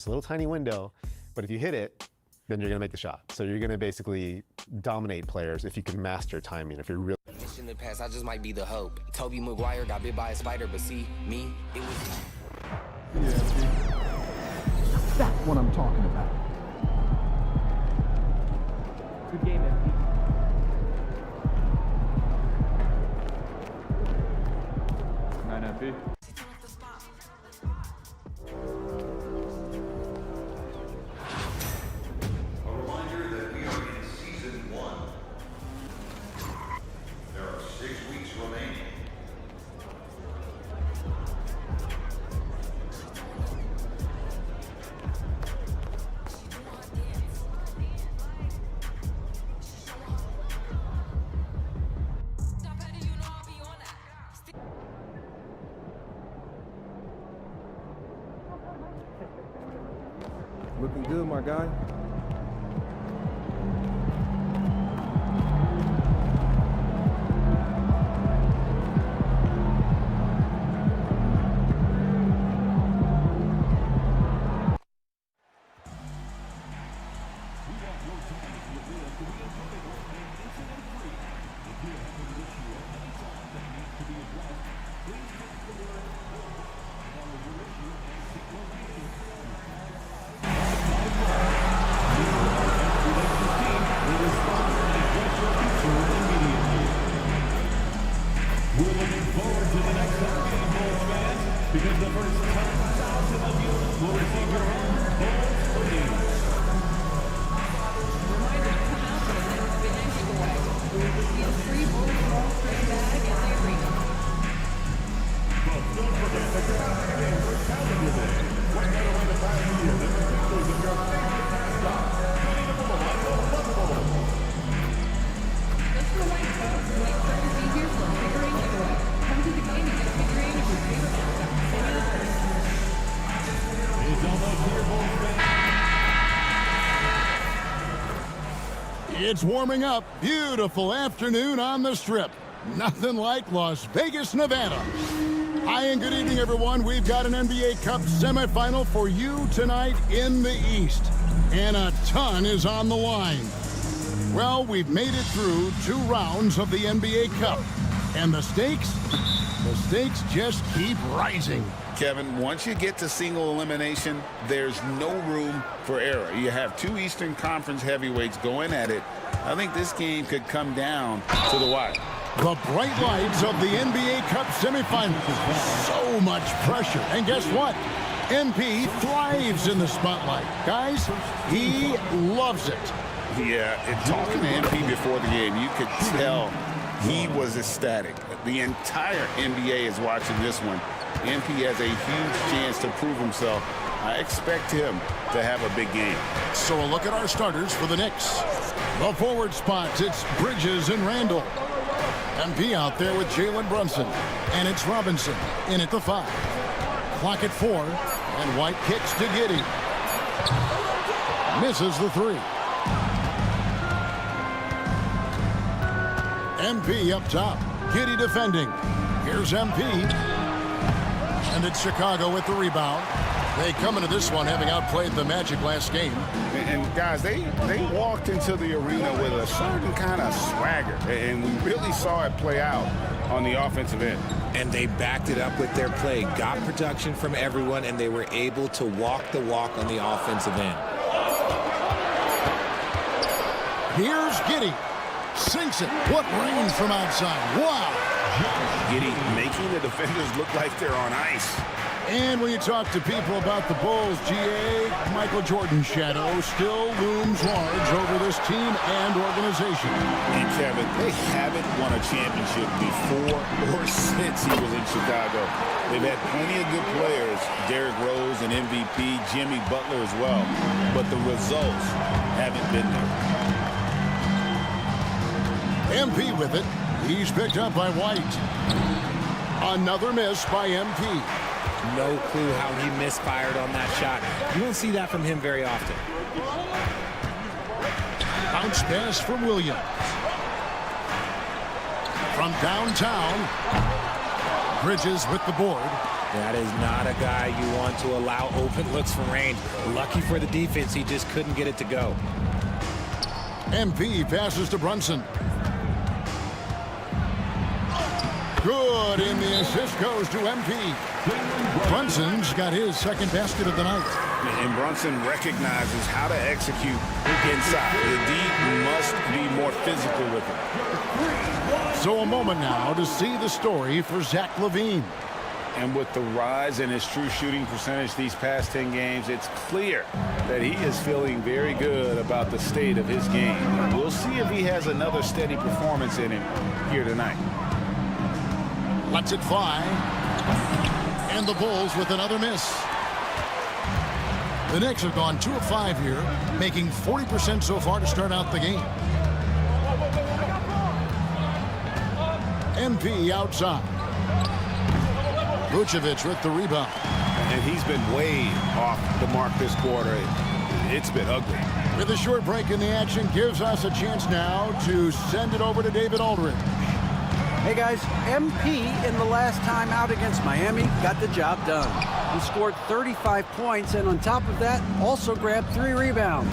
It's a little tiny window, but if you hit it, then you're gonna make the shot. So you're gonna basically dominate players if you can master timing. If you're really in the past, I just might be the hope. Toby Maguire got bit by a spider, but see, me, it was. That's what I'm talking about. Good game, MP. Nine MP. A reminder that we are in season 1. There are 6 weeks remaining. Looking good, my guy. We're looking forward to the next game, Bulls fans, because the first 10,000 of you will receive your own Bulls hoodies. Reminder to come out for the next big giveaway. We will receive a free Bulls Ball spray bag at the arena. But don't forget the Craft Game for Calendar Day. We're going to win the past year that the pictures of your favorite mascot, Winnie the Pooh, and the Bubble Bubble. Just for white folks, make sure to be here for a figurine giveaway. Come to the game and get a figurine of your favorite mascot. Winnie the Pooh. It's almost here, Bulls fans. It's warming up. Beautiful afternoon on the Strip. Nothing like Las Vegas, Nevada. Hi and good evening, everyone. We've got an NBA Cup semifinal for you tonight in the East. And a ton is on the line. Well, we've made it through 2 rounds of the NBA Cup. And the stakes just keep rising. Kevin, once you get to single elimination, there's no room for error. You have 2 Eastern Conference heavyweights going at it. I think this game could come down to the wire. The bright lights of the NBA Cup semifinals. So much pressure. And guess what? MP thrives in the spotlight. Guys, he loves it. Yeah, and talking to MP before the game, you could tell he was ecstatic. The entire NBA is watching this one. MP has a huge chance to prove himself. I expect him to have a big game. So a look at our starters for the Knicks. The forward spots, it's Bridges and Randall. MP out there with Jalen Brunson. And it's Robinson in at the 5. Clock at 4. And White kicks to Giddey. Misses the 3. MP up top. Giddey defending. Here's MP. And it's Chicago with the rebound. They come into this one having outplayed the Magic last game. And guys, they walked into the arena with a certain kind of swagger. And we really saw it play out on the offensive end. And they backed it up with their play, got production from everyone, and they were able to walk the walk on the offensive end. Here's Giddey. Sinks it. What range from outside. Wow. Giddey making the defenders look like they're on ice. And when you talk to people about the Bulls, GA, Michael Jordan's shadow still looms large over this team and organization. And Kevin, they haven't won a championship before or since he was in Chicago. They've had plenty of good players, Derrick Rose and MVP, Jimmy Butler as well, but the results haven't been there. MP with it. He's picked up by White. Another miss by MP. No clue how he misfired on that shot. You don't see that from him very often. Bounce pass from Williams. From downtown, Bridges with the board. That is not a guy you want to allow open looks from range. Lucky for the defense, he just couldn't get it to go. MP passes to Brunson. Good, and the assist goes to MP. Brunson's got his second basket of the night. And Brunson recognizes how to execute inside. The D must be more physical with it. So a moment now to see the story for Zach LaVine. And with the rise in his true shooting percentage these past 10 games, it's clear that he is feeling very good about the state of his game. We'll see if he has another steady performance in him here tonight. Lets it fly. And the Bulls with another miss. The Knicks have gone 2 of 5 here, making 40% so far to start out the game. MP outside. Vucevic with the rebound. And he's been way off the mark this quarter. It's been ugly. With a short break in the action, gives us a chance now to send it over to David Aldridge. Hey guys, MP in the last time out against Miami got the job done. He scored 35 points and on top of that also grabbed 3 rebounds.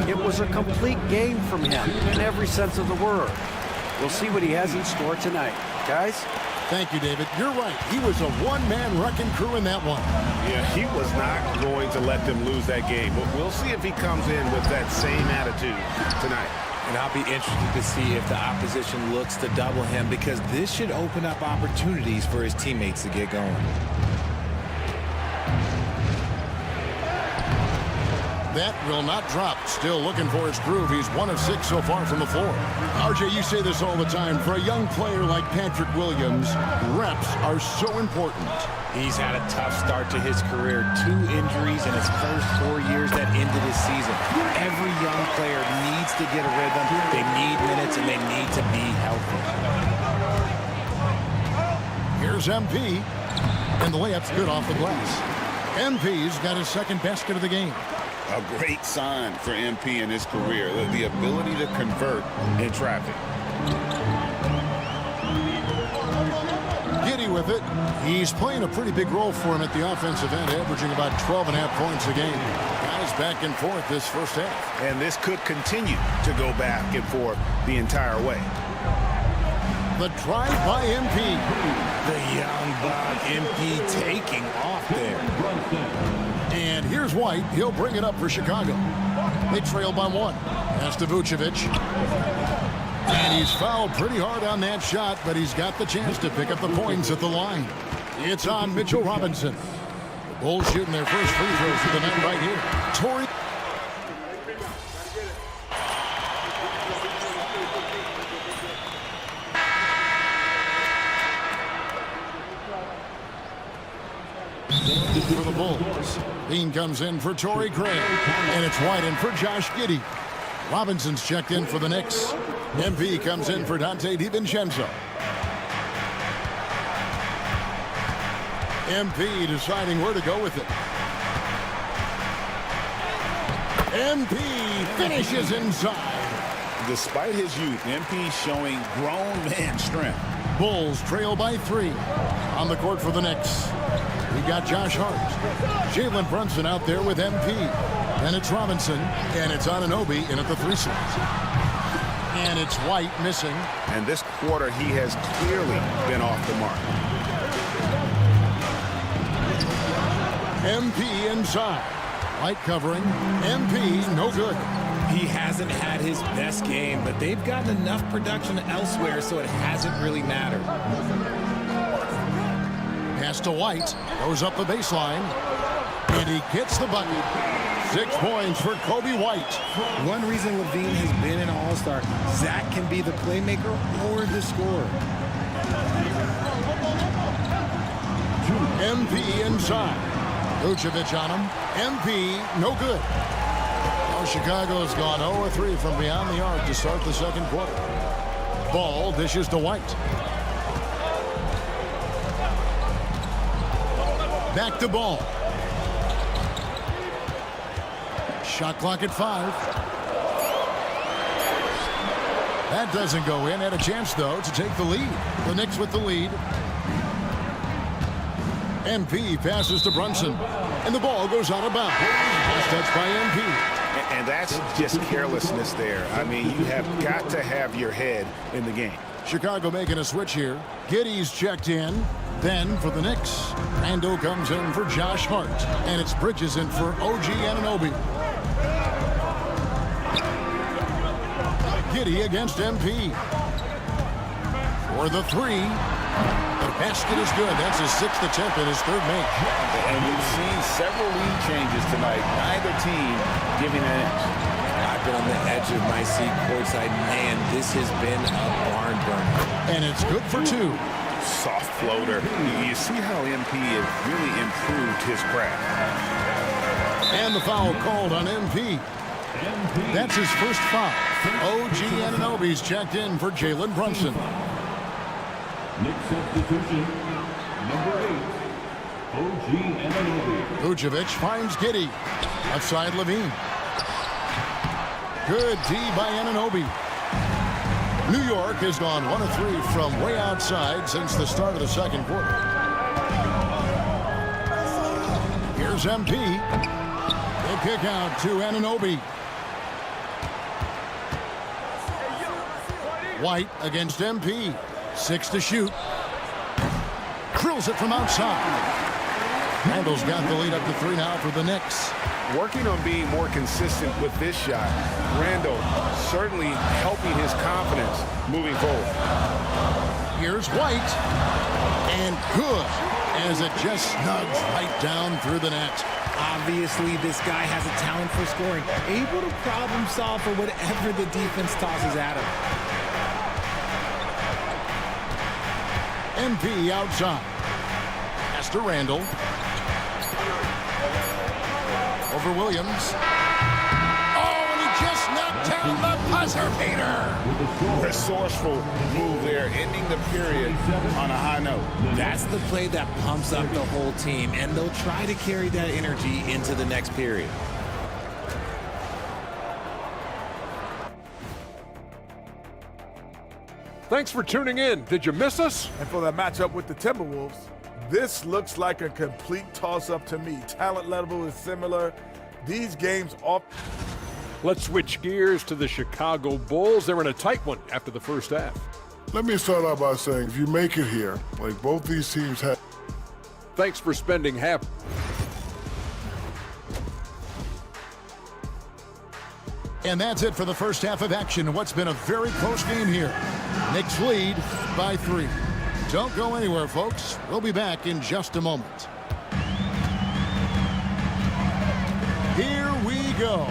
It was a complete game from him in every sense of the word. We'll see what he has in store tonight. Guys? Thank you, David. You're right. He was a one-man wrecking crew in that one. Yeah, he was not going to let them lose that game. But we'll see if he comes in with that same attitude tonight. And I'll be interested to see if the opposition looks to double him, because this should open up opportunities for his teammates to get going. That will not drop. Still looking for his groove. He's 1 of 6 so far from the floor. RJ, you say this all the time. For a young player like Patrick Williams, reps are so important. He's had a tough start to his career. 2 injuries in his first 4 years that ended his season. Every young player needs to get a rhythm. They need minutes and they need to be healthy. Here's MP. And the layup's good off the glass. MP's got his second basket of the game. A great sign for MP in his career, the ability to convert in traffic. Giddy with it. He's playing a pretty big role for him at the offensive end, averaging about 12.5 points a game. Guys back and forth this first half. And this could continue to go back and forth the entire way. The drive by MP. The young buck MP taking off there. And here's White. He'll bring it up for Chicago. They trail by 1. Pass to Vucevic. And he's fouled pretty hard on that shot, but he's got the chance to pick up the points at the line. It's on Mitchell Robinson. The Bulls shooting their first free throws for the night right here. Torrey. For the Bulls. Bean comes in for Torrey Craig. And it's White in for Josh Giddey. Robinson's checked in for the Knicks. MP comes in for Dante DiVincenzo. MP deciding where to go with it. MP finishes inside. Despite his youth, MP showing grown man strength. Bulls trail by 3 on the court for the Knicks. We got Josh Hart. Jalen Brunson out there with MP. And it's Robinson. And it's Anunoby in at the 3 slot. And it's White missing. And this quarter, he has clearly been off the mark. MP inside. White covering. MP no good. He hasn't had his best game, but they've gotten enough production elsewhere, so it hasn't really mattered. Pass to White. Goes up the baseline. And he gets the bucket. 6 points for Kobe White. One reason LaVine has been an all-star, Zach can be the playmaker or the scorer. MP inside. Vucevic on him. MP no good. Now Chicago's gone 0-3 from beyond the arc to start the second quarter. Ball dishes to White. Back to Ball. Shot clock at 5. That doesn't go in. Had a chance, though, to take the lead. The Knicks with the lead. MP passes to Brunson, and the ball goes out of bounds. Last touch by MP. And that's just carelessness there. I mean, you have got to have your head in the game. Chicago making a switch here. Giddey's checked in. Then for the Knicks, Randall comes in for Josh Hart, and it's Bridges in for OG Anunoby. Giddey against MP. For the three. The basket is good. That's his 6th attempt and his 3rd make. And we've seen several lead changes tonight. Neither team giving an inch. I've been on the edge of my seat courtside. Man, this has been a barn burner. And it's good for 2. Soft floater. You see how MP has really improved his craft. And the foul called on MP. That's his first foul. OG Anunoby's checked in for Jalen Brunson. Next substitution, number 8, OG Anunoby. Vucevic finds Giddey. Outside Levine. Good D by Anunoby. New York has gone 1 of 3 from way outside since the start of the second quarter. Here's MP. They kick out to Anunoby. White against MP. 6 to shoot. Drills it from outside. Randall's got the lead up to 3 now for the Knicks. Working on being more consistent with this shot. Randall certainly helping his confidence moving forward. Here's White. And good, as it just snugs right down through the net. Obviously, this guy has a talent for scoring. Able to problem solve for whatever the defense tosses at him. MP outside. Pass to Randall. Over Williams. Oh, and he just knocked down the buzzer beater. Resourceful move there, ending the period on a high note. That's the play that pumps up the whole team, and they'll try to carry that energy into the next period. Thanks for tuning in. Did you miss us? And for the matchup with the Timberwolves, this looks like a complete toss-up to me. Talent level is similar. These games off. Let's switch gears to the Chicago Bulls. They're in a tight one after the first half. Let me start out by saying, if you make it here, like both these teams have. Thanks for spending half. And that's it for the first half of action in what's been a very close game here. Knicks lead by 3. Don't go anywhere, folks. We'll be back in just a moment. Here we go.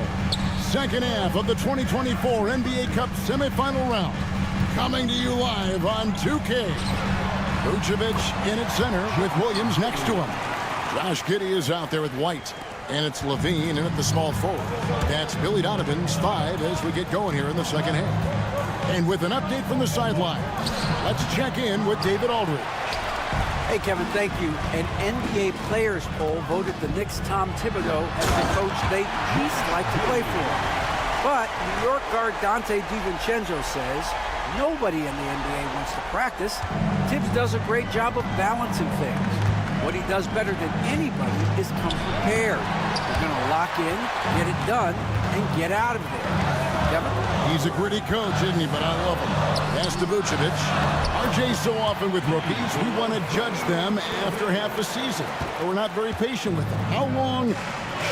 Second half of the 2024 NBA Cup semifinal round. Coming to you live on 2K. Vucevic in at center with Williams next to him. Josh Giddey is out there with White. And it's Levine in at the small forward. That's Billy Donovan's 5 as we get going here in the second half. And with an update from the sideline, let's check in with David Aldridge. Hey, Kevin, thank you. An NBA players poll voted the Knicks' Tom Thibodeau as the coach they least like to play for. But New York guard Dante DiVincenzo says nobody in the NBA wants to practice. Tibbs does a great job of balancing things. What he does better than anybody is come prepared. They're going to lock in, get it done, and get out of there. Kevin? He's a gritty coach, isn't he? But I love him. Pass to Vucevic. RJ, so often with rookies, we want to judge them after half a season. But we're not very patient with them. How long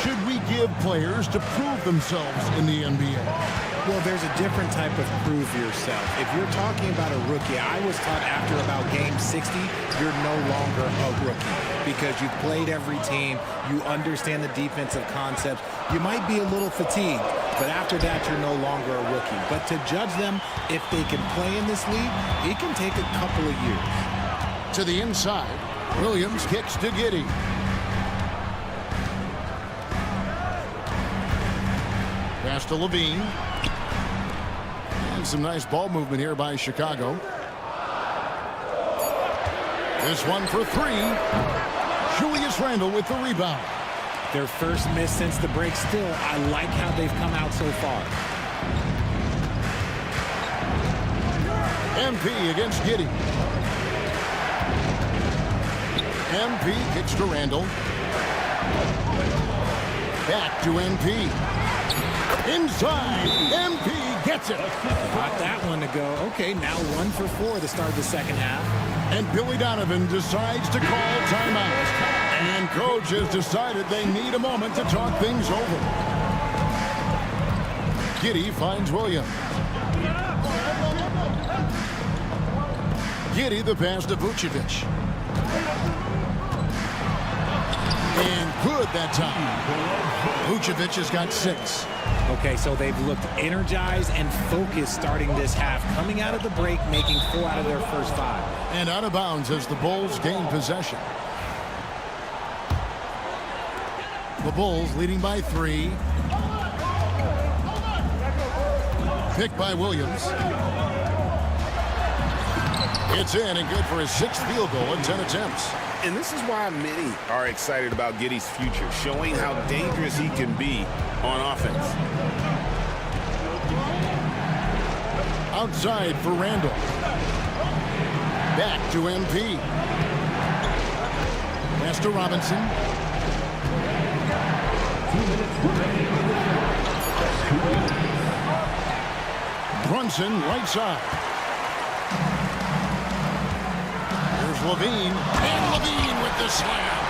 should we give players to prove themselves in the NBA? Well, there's a different type of prove yourself. If you're talking about a rookie, I was taught after about game 60, you're no longer a rookie because you've played every team, you understand the defensive concepts. You might be a little fatigued, but after that, you're no longer a rookie. But to judge them, if they can play in this league, it can take a couple of years. To the inside, Williams kicks to Giddey. Pass to Levine. And some nice ball movement here by Chicago. This one for 3. Julius Randle with the rebound. Their first miss since the break. Still, I like how they've come out so far. MP against Giddey. MP kicks to Randall. Back to MP. Inside. MP gets it. Got that one to go. Okay, now 1 for 4 to start the second half. And Billy Donovan decides to call timeout. And coach has decided they need a moment to talk things over. Giddey finds Williams. Giddey the pass to Vucevic. And good that time. Vucevic has got 6. Okay, so they've looked energized and focused starting this half. Coming out of the break, making 4 out of their first 5. And out of bounds as the Bulls gain possession. The Bulls leading by 3. Picked by Williams. It's in and good for his 6th field goal in 10 attempts. And this is why many are excited about Giddey's future, showing how dangerous he can be on offense. Outside for Randall. Back to MP. Pass to Robinson. 2 minutes remaining. Brunson right side. Here's Levine. And Levine with the slam.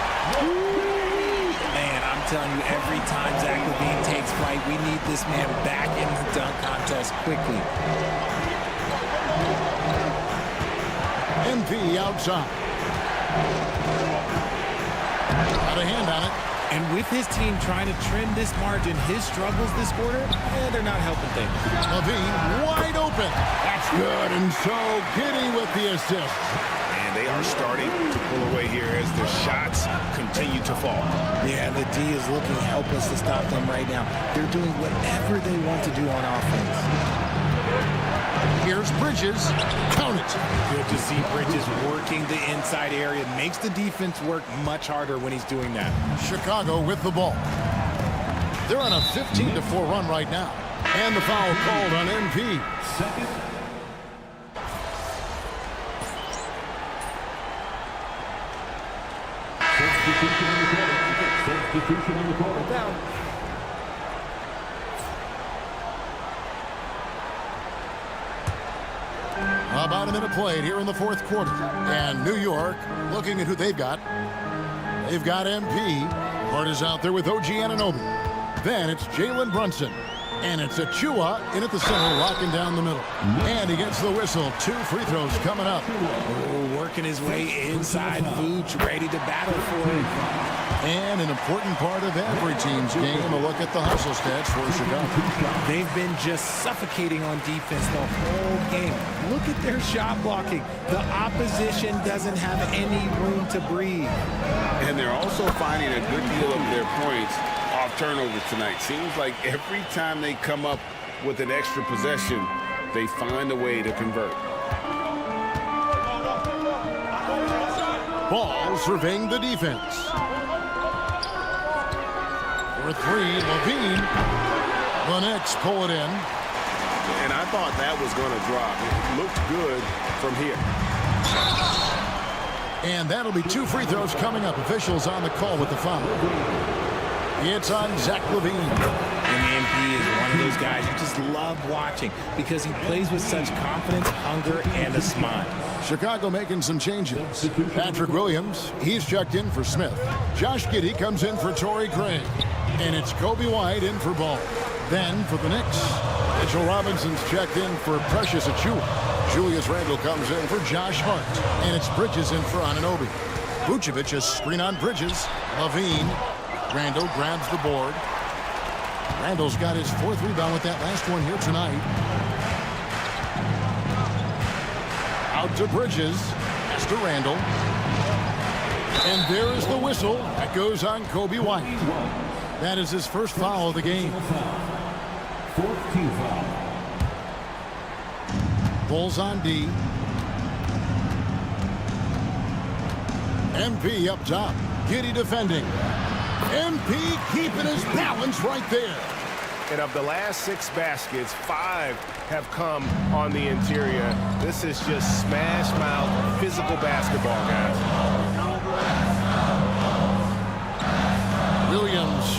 Man, I'm telling you, every time Zach LaVine takes flight, we need this man back in the dunk contest quickly. MP outside. Got a hand on it. And with his team trying to trim this margin, his struggles this quarter, they're not helping things. Levine wide open. That's good. And so Giddey with the assist. And they are starting to pull away here as the shots continue to fall. Yeah, the D is looking helpless to stop them right now. They're doing whatever they want to do on offense. Here's Bridges. Count it. Good to see Bridges working the inside area. Makes the defense work much harder when he's doing that. Chicago with the ball. They're on a 15-4 run right now. And the foul called on MP. Second. Substitution on the court. Down. About a minute played here in the 4th quarter. And New York looking at who they've got. They've got MP. Hart is out there with OG Anunoby. Then it's Jalen Brunson. And it's Achua in at the center, locking down the middle. And he gets the whistle. 2 free throws coming up. Oh, working his way inside. Vooch ready to battle for it. And an important part of every team's game, a look at the hustle stats for Chicago. They've been just suffocating on defense the whole game. Look at their shot blocking. The opposition doesn't have any room to breathe. And they're also finding a good deal of their points off turnovers tonight. Seems like every time they come up with an extra possession, they find a way to convert. Ball surveying the defense. For 3, Levine. The Knicks pull it in. And I thought that was going to drop. It looked good from here. And that'll be 2 free throws coming up. Officials on the call with the foul. It's on Zach LaVine. And MP is one of those guys you just love watching because he plays with such confidence, hunger, and a smile. Chicago making some changes. Patrick Williams, he's checked in for Smith. Josh Giddey comes in for Torrey Craig. And it's Kobe White in for Ball. Then for the Knicks, Mitchell Robinson's checked in for Precious Achua. Julius Randle comes in for Josh Hart. And it's Bridges in for Anunoby. Vucevic a screen on Bridges. Levine. Randle grabs the board. Randle's got his 4th rebound with that last one here tonight. Out to Bridges. Pass to Randle. And there is the whistle. That goes on Kobe White. That is his first foul of the game. 4th team foul. Bulls on D. MP up top. Giddey defending. MP keeping his balance right there. And of the last 6 baskets, 5 have come on the interior. This is just smash mouth physical basketball, guys.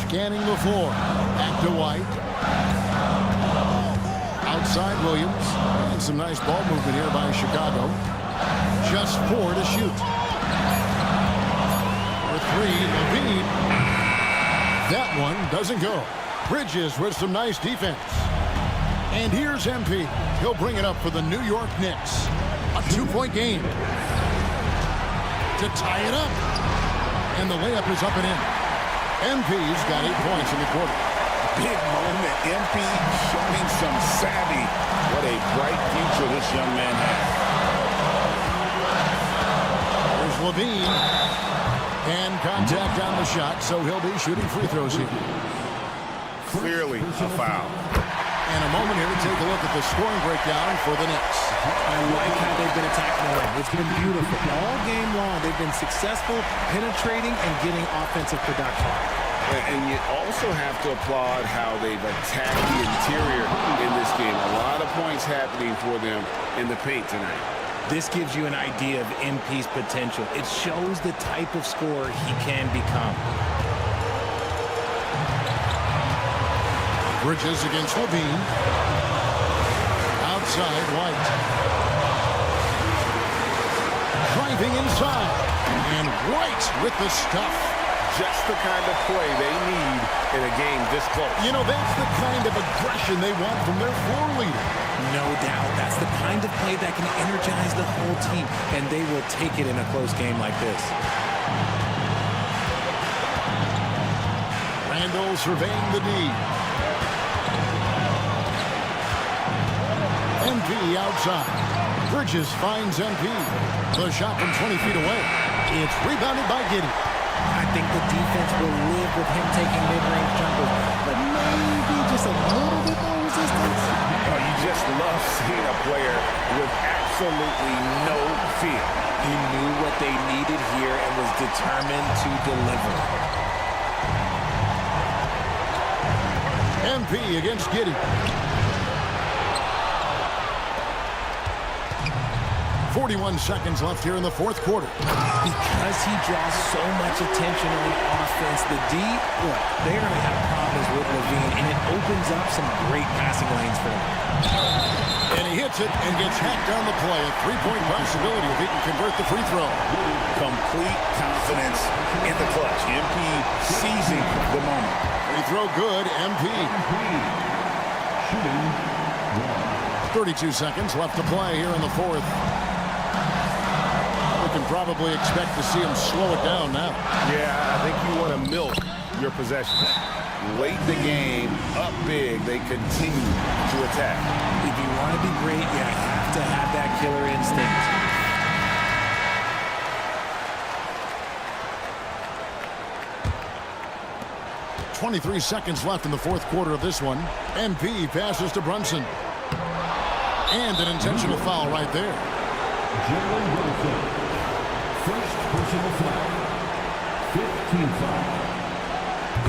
Scanning the floor. Back to White. Outside Williams. And some nice ball movement here by Chicago. Just 4 to shoot. For 3, Levine. That one doesn't go. Bridges with some nice defense. And here's MP. He'll bring it up for the New York Knicks. A 2-point game. To tie it up. And the layup is up and in. MP's got 8 points in the quarter. Big moment. MP showing some savvy. What a bright future this young man has. There's Levine. And contact on the shot, so he'll be shooting free throws here. Clearly a foul. And a moment here to take a look at the scoring breakdown for the Knicks. I like how they've been attacking the rim. It's been beautiful. All game long, they've been successful penetrating and getting offensive production. And you also have to applaud how they've attacked the interior in this game. A lot of points happening for them in the paint tonight. This gives you an idea of MP's potential. It shows the type of scorer he can become. Bridges against Levine. Outside, White. Driving inside. And White with the stuff. Just the kind of play they need in a game this close. You know, that's the kind of aggression they want from their floor leader. No doubt. That's the kind of play that can energize the whole team, and they will take it in a close game like this. Randall surveying the D. MP outside. Bridges finds MP. The shot from 20 feet away. It's rebounded by Giddey. I think the defense will live with him taking mid-range jumpers, but maybe just a little bit more resistance. Oh, you just love seeing a player with absolutely no fear. He knew what they needed here and was determined to deliver. MP against Giddey. 41 seconds left here in the fourth quarter. Because he draws so much attention on offense, the D, look, they're going to have problems with Levine, and it opens up some great passing lanes for him. And he hits it and gets hacked down the play. A 3-point possibility if he can convert the free throw. Complete confidence in the clutch. MP seizing the moment. Free throw good, MP. 32 seconds left to play here in the fourth. We can probably expect to see him slow it down now. Yeah, I think you want to milk your possession. Late in the game, up big, they continue to attack. If you want to be great, you have to have that killer instinct. .23 seconds left in the fourth quarter of this one. MP passes to Brunson. And an intentional foul right there. Jalen Brunson. First personal foul. 15 foul.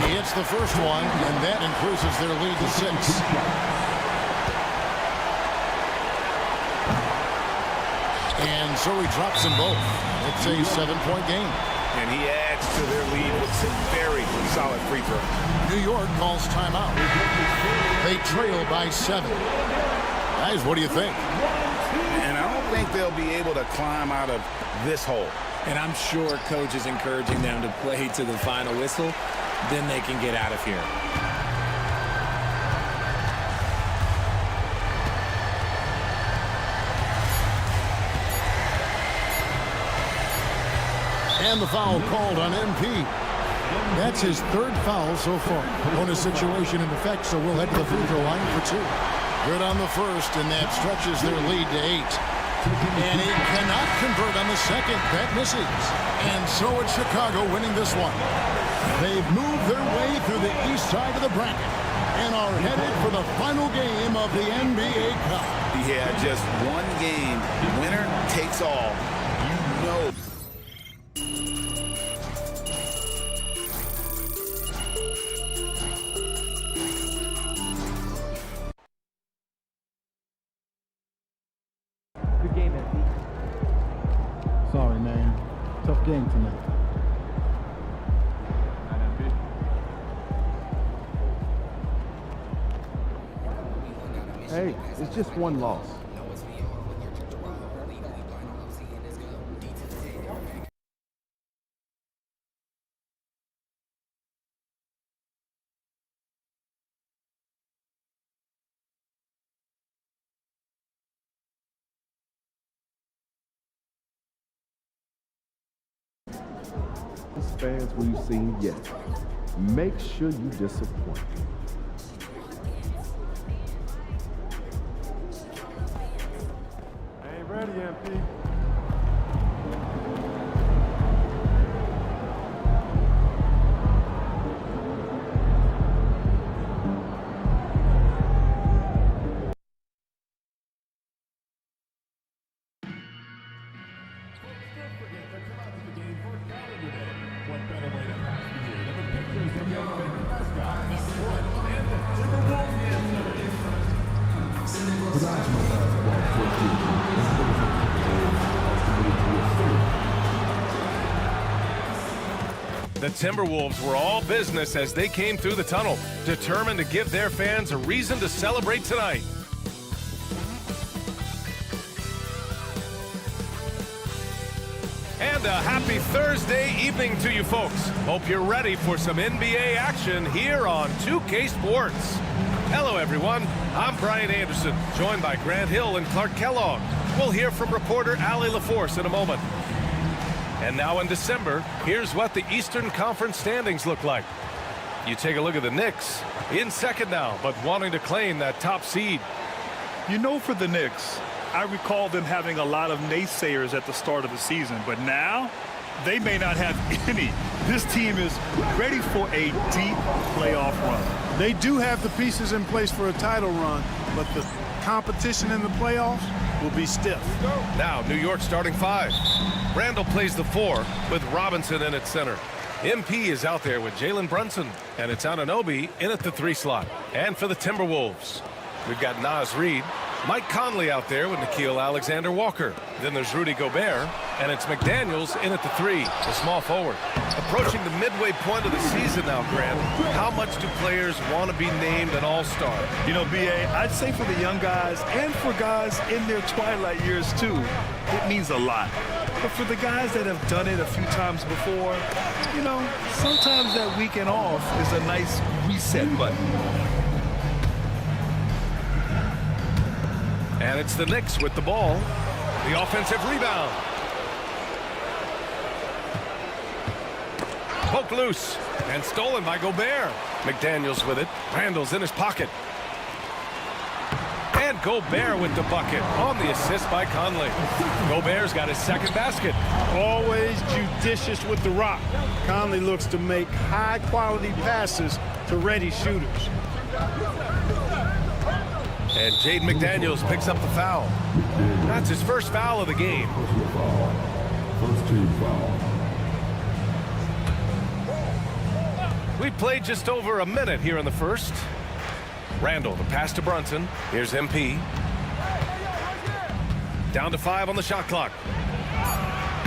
He hits the first one, and that increases their lead to 6. And so he drops them both. It's a 7-point game. And he adds to their lead with some very solid free throws. New York calls timeout. They trail by 7. Guys, what do you think? And I don't think they'll be able to climb out of this hole. And I'm sure coach is encouraging them to play to the final whistle. Then they can get out of here. And the foul called on MP. That's his 3rd foul so far. Bonus situation in effect, so we'll head to the free throw line for 2. Good on the first, and that stretches their lead to 8. And he cannot convert on the second. That misses. And so it's Chicago winning this one. They've moved their way through the east side of the bracket and are headed for the final game of the NBA Cup. Yeah, just one game. Winner takes all. You know. Good game, MP. Sorry, man. Tough game tonight. Hey, it's just one loss. Fans we've seen yet. Make sure you disappoint. Ain't ready, MP. The Timberwolves were all business as they came through the tunnel, determined to give their fans a reason to celebrate tonight. And a happy Thursday evening to you folks. Hope you're ready for some NBA action here on 2K Sports. Hello everyone, I'm Brian Anderson, joined by Grant Hill and Clark Kellogg. We'll hear from reporter Allie LaForce in a moment. And now in December, here's what the Eastern Conference standings look like. You take a look at the Knicks, in second now, but wanting to claim that top seed. You know, for the Knicks, I recall them having a lot of naysayers at the start of the season, but now they may not have any. This team is ready for a deep playoff run. They do have the pieces in place for a title run, but the competition in the playoffs will be stiff. Now, New York starting five. Randall plays the 4 with Robinson in at center. MP is out there with Jalen Brunson, and it's Anunoby in at the 3 slot. And for the Timberwolves, we've got Naz Reid, Mike Conley out there with Nickeil Alexander-Walker. Then there's Rudy Gobert, and it's McDaniels in at the 3, the small forward. Approaching the midway point of the season now, Grant, how much do players want to be named an all-star? You know, B.A., I'd say for the young guys and for guys in their twilight years too, it means a lot. But for the guys that have done it a few times before, you know, sometimes that weekend off is a nice reset button. And it's the Knicks with the ball. The offensive rebound. Poked loose and stolen by Gobert. McDaniels with it. Randall's in his pocket. And Gobert with the bucket on the assist by Conley. Gobert's got his second basket. Always judicious with the rock. Conley looks to make high-quality passes to ready shooters. And Jaden McDaniels picks up the foul. That's his first foul of the game. First team foul. We played just over a minute here in the first. Randall, the pass to Brunson. Here's MP. Down to 5 on the shot clock.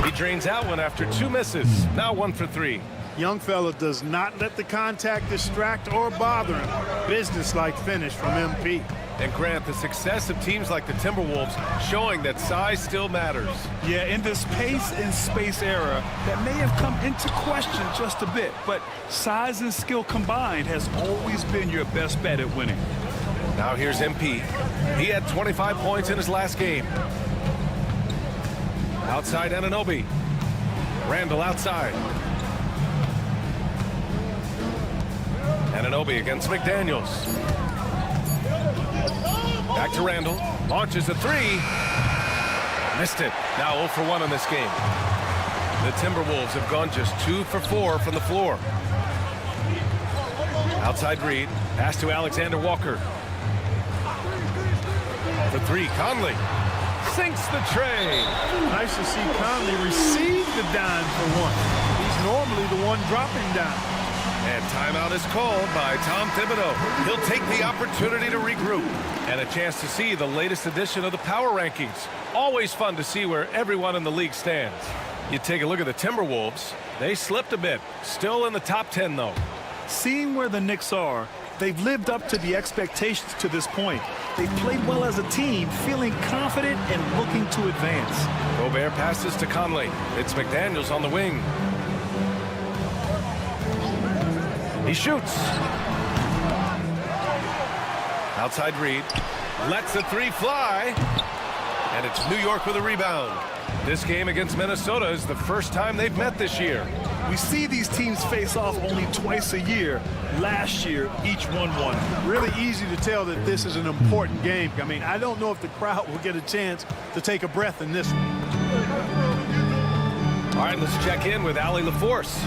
He drains out one after 2 misses. Now 1 for 3. Young fella does not let the contact distract or bother him. Business-like finish from MP. And Grant, the success of teams like the Timberwolves showing that size still matters. Yeah, in this pace and space era, that may have come into question just a bit, but size and skill combined has always been your best bet at winning. Now here's MP. He had 25 points in his last game. Outside Anunoby. Randall outside. Anunoby against McDaniels. Back to Randall. Launches a 3. Missed it. Now 0 for 1 in this game. The Timberwolves have gone just 2 for 4 from the floor. Outside Reid. Pass to Alexander-Walker. For 3, Conley. Sinks the tray. Nice to see Conley receive the dime for once. He's normally the one dropping down. And timeout is called by Tom Thibodeau. He'll take the opportunity to regroup and a chance to see the latest edition of the power rankings. Always fun to see where everyone in the league stands. You take a look at the Timberwolves. They slipped a bit. Still in the top 10, though. Seeing where the Knicks are They've lived up to the expectations to this point. They've played well as a team, feeling confident and looking to advance. Gobert passes to Conley. It's McDaniels on the wing. He shoots. Outside Reed. Lets the three fly. And it's New York with a rebound. This game against Minnesota is the first time they've met this year. We see these teams face off only twice a year. Last year, each won one. Really easy to tell that this is an important game. I mean, I don't know if the crowd will get a chance to take a breath in this one. All right, let's check in with Allie LaForce.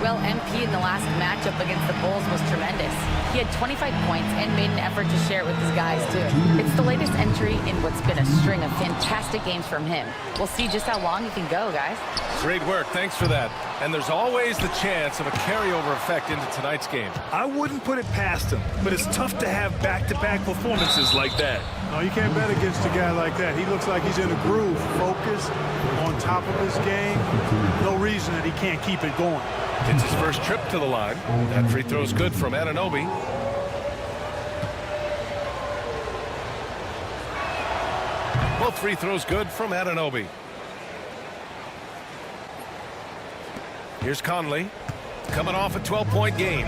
Well, MP in the last matchup against the Bulls was tremendous. He had 25 points and made an effort to share it with his guys, too. It's the latest entry in what's been a string of fantastic games from him. We'll see just how long he can go, guys. Great work. Thanks for that. And there's always the chance of a carryover effect into tonight's game. I wouldn't put it past him, but it's tough to have back-to-back performances like that. No, you can't bet against a guy like that. He looks like he's in a groove, focused, on top of his game. No reason that he can't keep it going. It's his first trip to the line. That free throw's good from Anunoby. Both free throws good from Anunoby. Here's Conley, coming off a 12-point game.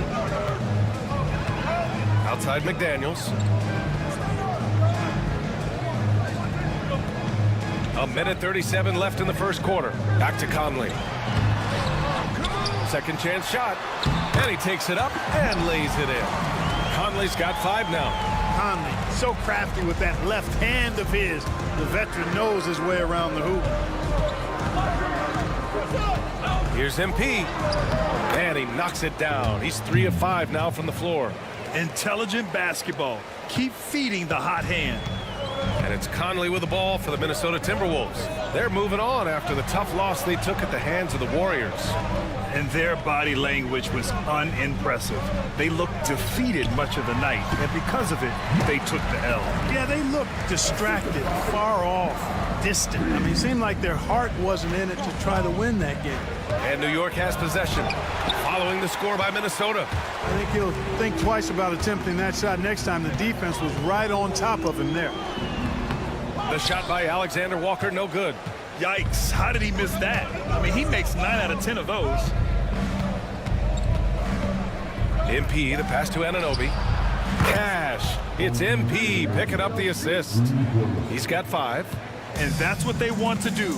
Outside McDaniels. A minute 37 left in the first quarter. Back to Conley. Second chance shot. And he takes it up and lays it in. Conley's got 5 now. Conley, so crafty with that left hand of his. The veteran knows his way around the hoop. Here's MP. And he knocks it down. He's 3 of 5 now from the floor. Intelligent basketball. Keep feeding the hot hand. And it's Conley with the ball for the Minnesota Timberwolves. They're moving on after the tough loss they took at the hands of the Warriors. And their body language was unimpressive. They looked defeated much of the night, and because of it, they took the L. Yeah, they looked distracted, far off, distant. I mean, it seemed like their heart wasn't in it to try to win that game. And New York has possession, following the score by Minnesota. I think he'll think twice about attempting that shot next time. The defense was right on top of him there. The shot by Alexander Walker, no good. Yikes, how did he miss that? I mean, he makes 9 out of 10 of those. MP, the pass to Anunoby. Cash. It's MP picking up the assist. He's got 5. And that's what they want to do.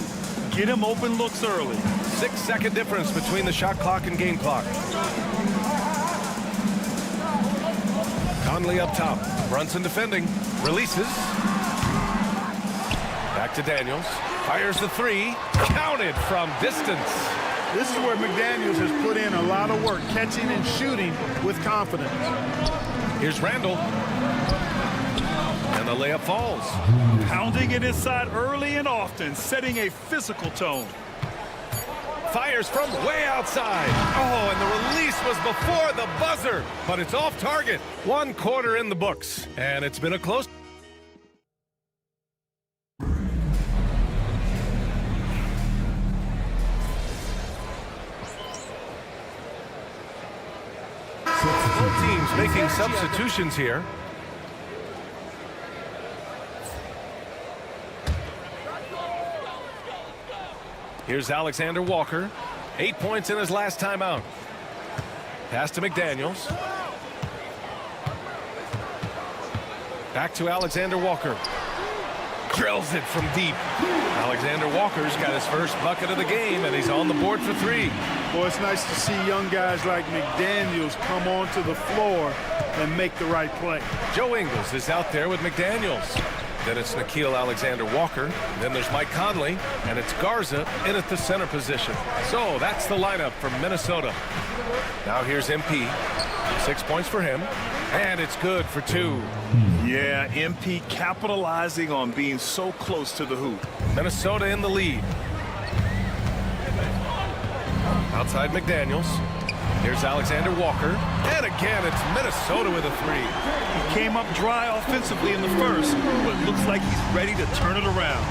Get him open looks early. 6-second difference between the shot clock and game clock. Conley up top. Brunson defending. Releases. Back to Daniels. Fires the 3. Counted from distance. This is where McDaniels has put in a lot of work, catching and shooting with confidence. Here's Randall. And the layup falls. Pounding it inside early and often, setting a physical tone. Fires from way outside. Oh, and the release was before the buzzer. But it's off target. 1 quarter in the books. And it's been a close. Both teams making substitutions here. Here's Alexander Walker. 8 points in his last time out. Pass to McDaniels. Back to Alexander Walker. Drills it from deep. Alexander Walker's got his first bucket of the game, and he's on the board for 3. Boy, it's nice to see young guys like McDaniels come onto the floor and make the right play. Joe Ingles is out there with McDaniels. Then it's Nickeil Alexander-Walker. Then there's Mike Conley, and it's Garza in at the center position. So that's the lineup from Minnesota. Now here's MP. 6 points for him, and it's good for 2. Yeah, MP capitalizing on being so close to the hoop. Minnesota in the lead. Outside McDaniels. Here's Alexander Walker. And again, it's Minnesota with a 3. He came up dry offensively in the first, but looks like he's ready to turn it around.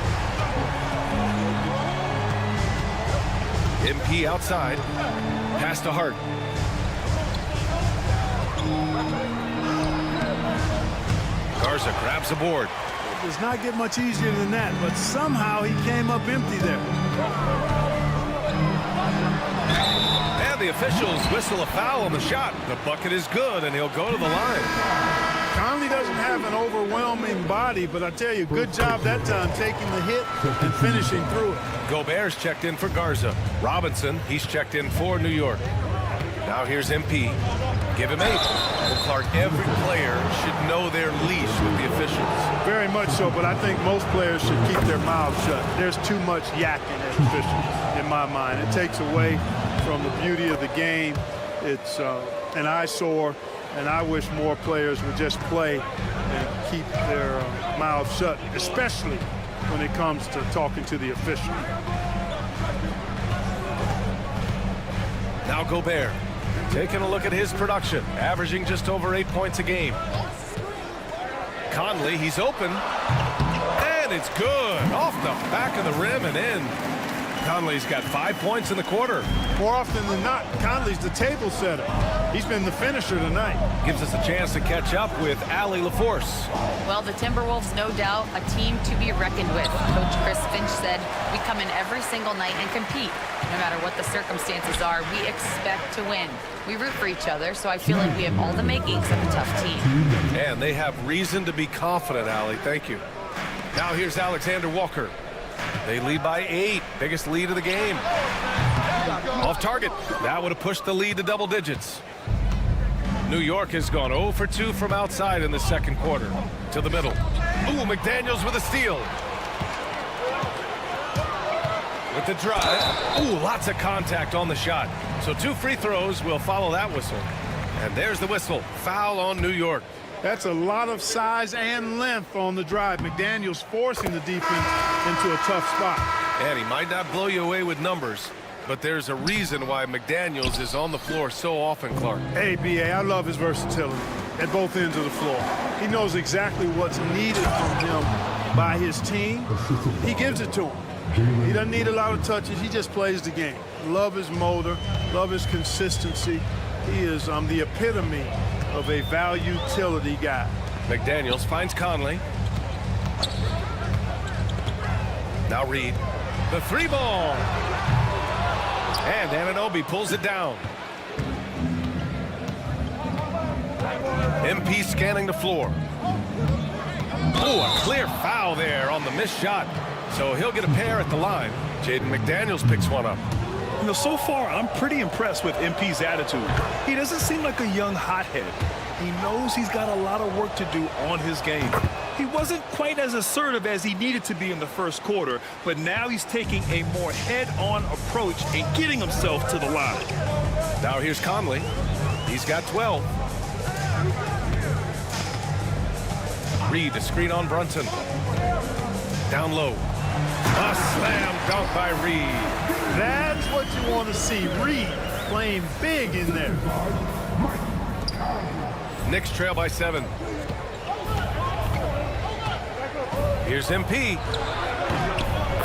MP outside. Pass to Hart. Garza grabs the board. It does not get much easier than that, but somehow he came up empty there. And the officials whistle a foul on the shot. The bucket is good, and he'll go to the line. Conley doesn't have an overwhelming body, but I tell you, good job that time taking the hit and finishing through it. Gobert's checked in for Garza. Robinson, he's checked in for New York. Now here's MP. Give him 8. Well, Clark, every player should know their leash with the officials. Very much so, but I think most players should keep their mouths shut. There's too much yakking at officials, in my mind. It takes away from the beauty of the game. It's an eyesore, and I wish more players would just play and keep their mouths shut, especially when it comes to talking to the official. Now Gobert, taking a look at his production, averaging just over 8 points a game. Conley, he's open, and it's good. Off the back of the rim and in. Conley's got 5 points in the quarter. More often than not, Conley's the table setter. He's been the finisher tonight. Gives us a chance to catch up with Allie LaForce. Well, the Timberwolves, no doubt, a team to be reckoned with. Coach Chris Finch said, we come in every single night and compete. No matter what the circumstances are, we expect to win. We root for each other, so I feel like we have all the makings of a tough team. And they have reason to be confident, Allie. Thank you. Now here's Alexander Walker. They lead by 8. Biggest lead of the game. Off target. That would have pushed the lead to double digits. New York has gone 0 for 2 from outside in the second quarter. To the middle. Ooh, McDaniels with a steal. With the drive. Ooh, lots of contact on the shot. So 2 free throws will follow that whistle. And there's the whistle. Foul on New York. That's a lot of size and length on the drive. McDaniels forcing the defense into a tough spot. And he might not blow you away with numbers, but there's a reason why McDaniels is on the floor so often, Clark. Hey, B.A., I love his versatility at both ends of the floor. He knows exactly what's needed from him by his team. He gives it to him. He doesn't need a lot of touches. He just plays the game. Love his motor, love his consistency. He is the epitome of a value-utility guy. McDaniels finds Conley. Now Reed. The 3 ball. And Anunoby pulls it down. MP scanning the floor. Oh, a clear foul there on the missed shot. So he'll get a pair at the line. Jaden McDaniels picks one up. You know, so far, I'm pretty impressed with MP's attitude. He doesn't seem like a young hothead. He knows he's got a lot of work to do on his game. He wasn't quite as assertive as he needed to be in the first quarter, but now he's taking a more head-on approach and getting himself to the line. Now here's Conley. He's got 12. Reed, a screen on Brunson. Down low. A slam dunk by Reed. That's what you want to see. Reed playing big in there. Knicks trail by 7. Here's MP.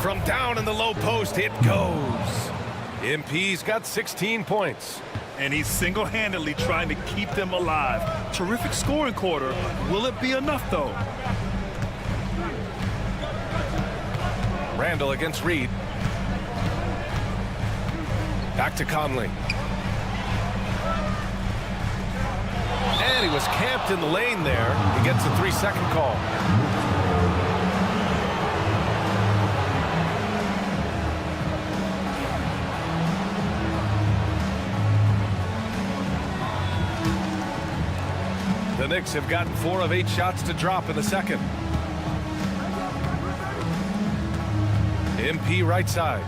From down in the low post, it goes. MP's got 16 points. And he's single-handedly trying to keep them alive. Terrific scoring quarter. Will it be enough, though? Randall against Reed. Back to Conley. And he was camped in the lane there. He gets a 3-second call. The Knicks have gotten 4 of 8 shots to drop in the second. MP right side.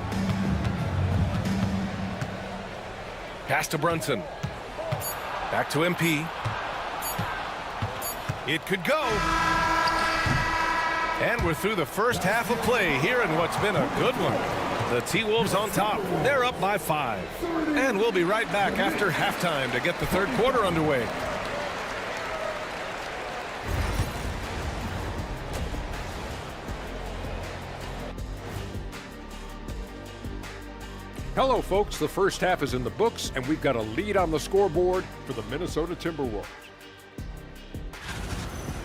Pass to Brunson. Back to MP. It could go. And we're through the first half of play here in what's been a good one. The T-Wolves on top. They're up by 5. And we'll be right back after halftime to get the third quarter underway. Hello, folks. The first half is in the books, and we've got a lead on the scoreboard for the Minnesota Timberwolves.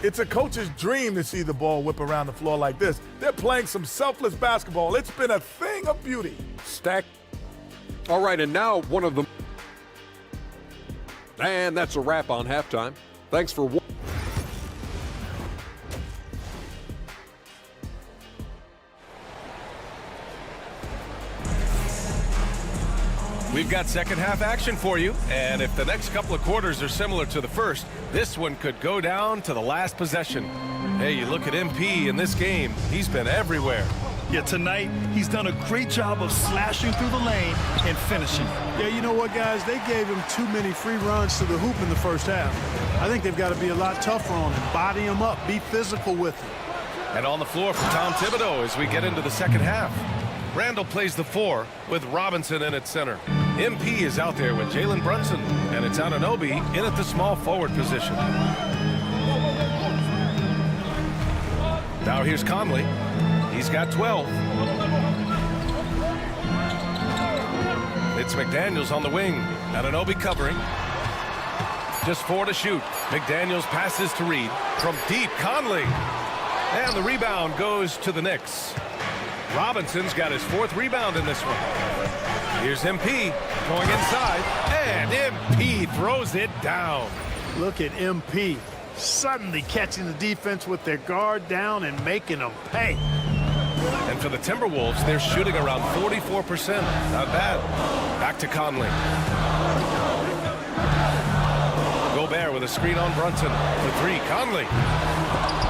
It's a coach's dream to see the ball whip around the floor like this. They're playing some selfless basketball. It's been a thing of beauty. Stack. All right, and now one of them. And that's a wrap on halftime. Thanks for watching. We've got second half action for you, and if the next couple of quarters are similar to the first, this one could go down to the last possession. Hey, you look at MP in this game, he's been everywhere. Yeah, tonight, he's done a great job of slashing through the lane and finishing. Yeah, you know what, guys? They gave him too many free runs to the hoop in the first half. I think they've got to be a lot tougher on him, body him up, be physical with him. And on the floor for Tom Thibodeau as we get into the second half. Randall plays the 4 with Robinson in at center. MP is out there with Jalen Brunson, and it's Anunoby in at the small forward position. Now here's Conley. He's got 12. It's McDaniels on the wing. Anunoby covering. Just 4 to shoot. McDaniels passes to Reed. From deep, Conley. And the rebound goes to the Knicks. Robinson's got his 4th rebound in this one. Here's MP going inside, and MP throws it down. Look at MP suddenly catching the defense with their guard down and making them pay. And for the Timberwolves, they're shooting around 44%. Not bad. Back to Conley. Gobert with a screen on Brunson. For 3, Conley.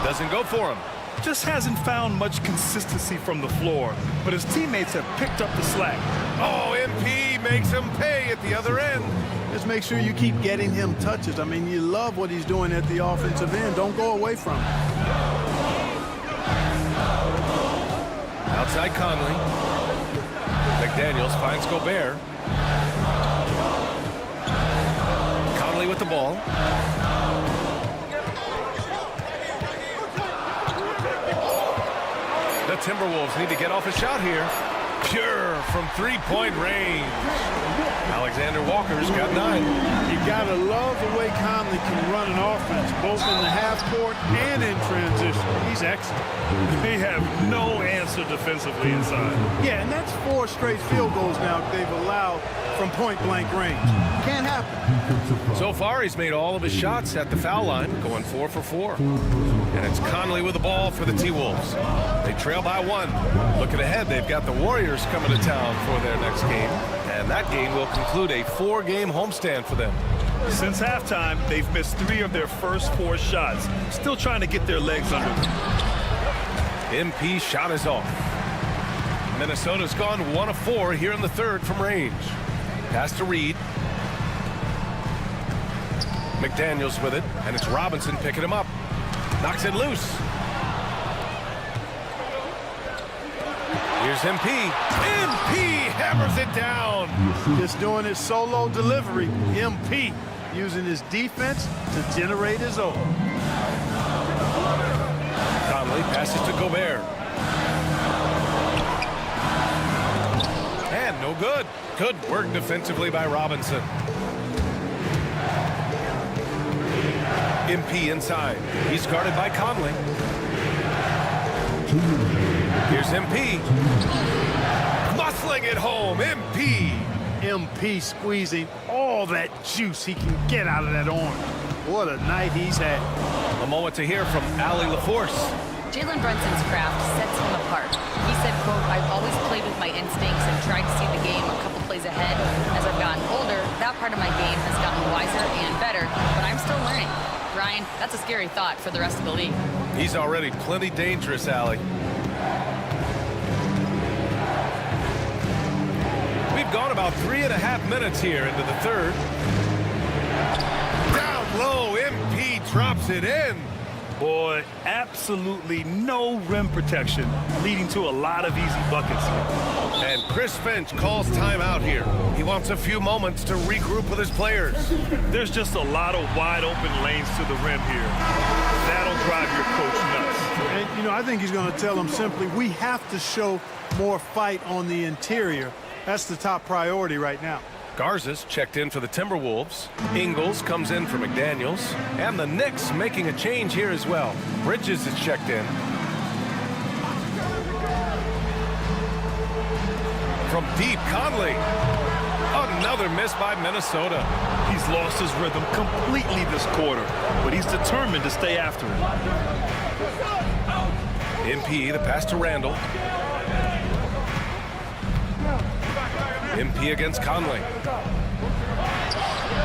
Doesn't go for him. Just hasn't found much consistency from the floor, but his teammates have picked up the slack. Oh, MP makes him pay at the other end. Just make sure you keep getting him touches. I mean, you love what he's doing at the offensive end. Don't go away from him. Outside Conley. McDaniels finds Gobert. Conley with the ball. The Timberwolves need to get off a shot here. Pure from 3-point range. Alexander Walker's got 9. You gotta love the way Conley can run an offense, both in the half court and in transition. He's excellent. They have no answer defensively inside. Yeah, and that's 4 straight field goals now they've allowed from point-blank range. Can't happen. So far, he's made all of his shots at the foul line, going 4 for 4. And it's Conley with the ball for the T-Wolves. They trail by 1. Looking ahead, they've got the Warriors coming to town for their next game. And that game will conclude a 4-game homestand for them. Since halftime, they've missed 3 of their first 4 shots. Still trying to get their legs under them. MP shot is off. Minnesota's gone 1 of 4 here in the 3rd from range. Pass to Reed. McDaniels with it, and it's Robinson picking him up. Knocks it loose. Here's MP. MP hammers it down. Just doing his solo delivery. MP using his defense to generate his own. Conley passes to Gobert. And no good. Good work defensively by Robinson. MP inside. He's guarded by Conley. Here's MP. Muscling it home. MP. MP squeezing all that juice he can get out of that arm. What a night he's had. A moment to hear from Allie LaForce. Jalen Brunson's craft sets him apart. He said, quote, "I've always played with my instincts and tried to see the game a couple plays ahead. As I've gotten older, that part of my game has gotten wiser and better, but I'm still learning." Ryan, that's a scary thought for the rest of the league. He's already plenty dangerous, Allie. We've gone about 3.5 minutes here into the 3rd. Down low, MP drops it in. Boy, absolutely no rim protection, leading to a lot of easy buckets here. And Chris Finch calls timeout here. He wants a few moments to regroup with his players. There's just a lot of wide open lanes to the rim here. That'll drive your coach nuts. And, you know, I think he's going to tell them simply, we have to show more fight on the interior. That's the top priority right now. Garza's checked in for the Timberwolves. Ingles comes in for McDaniels. And the Knicks making a change here as well. Bridges is checked in. From deep, Conley. Another miss by Minnesota. He's lost his rhythm completely this quarter, but he's determined to stay after it. MP, the pass to Randall. MP against Conley.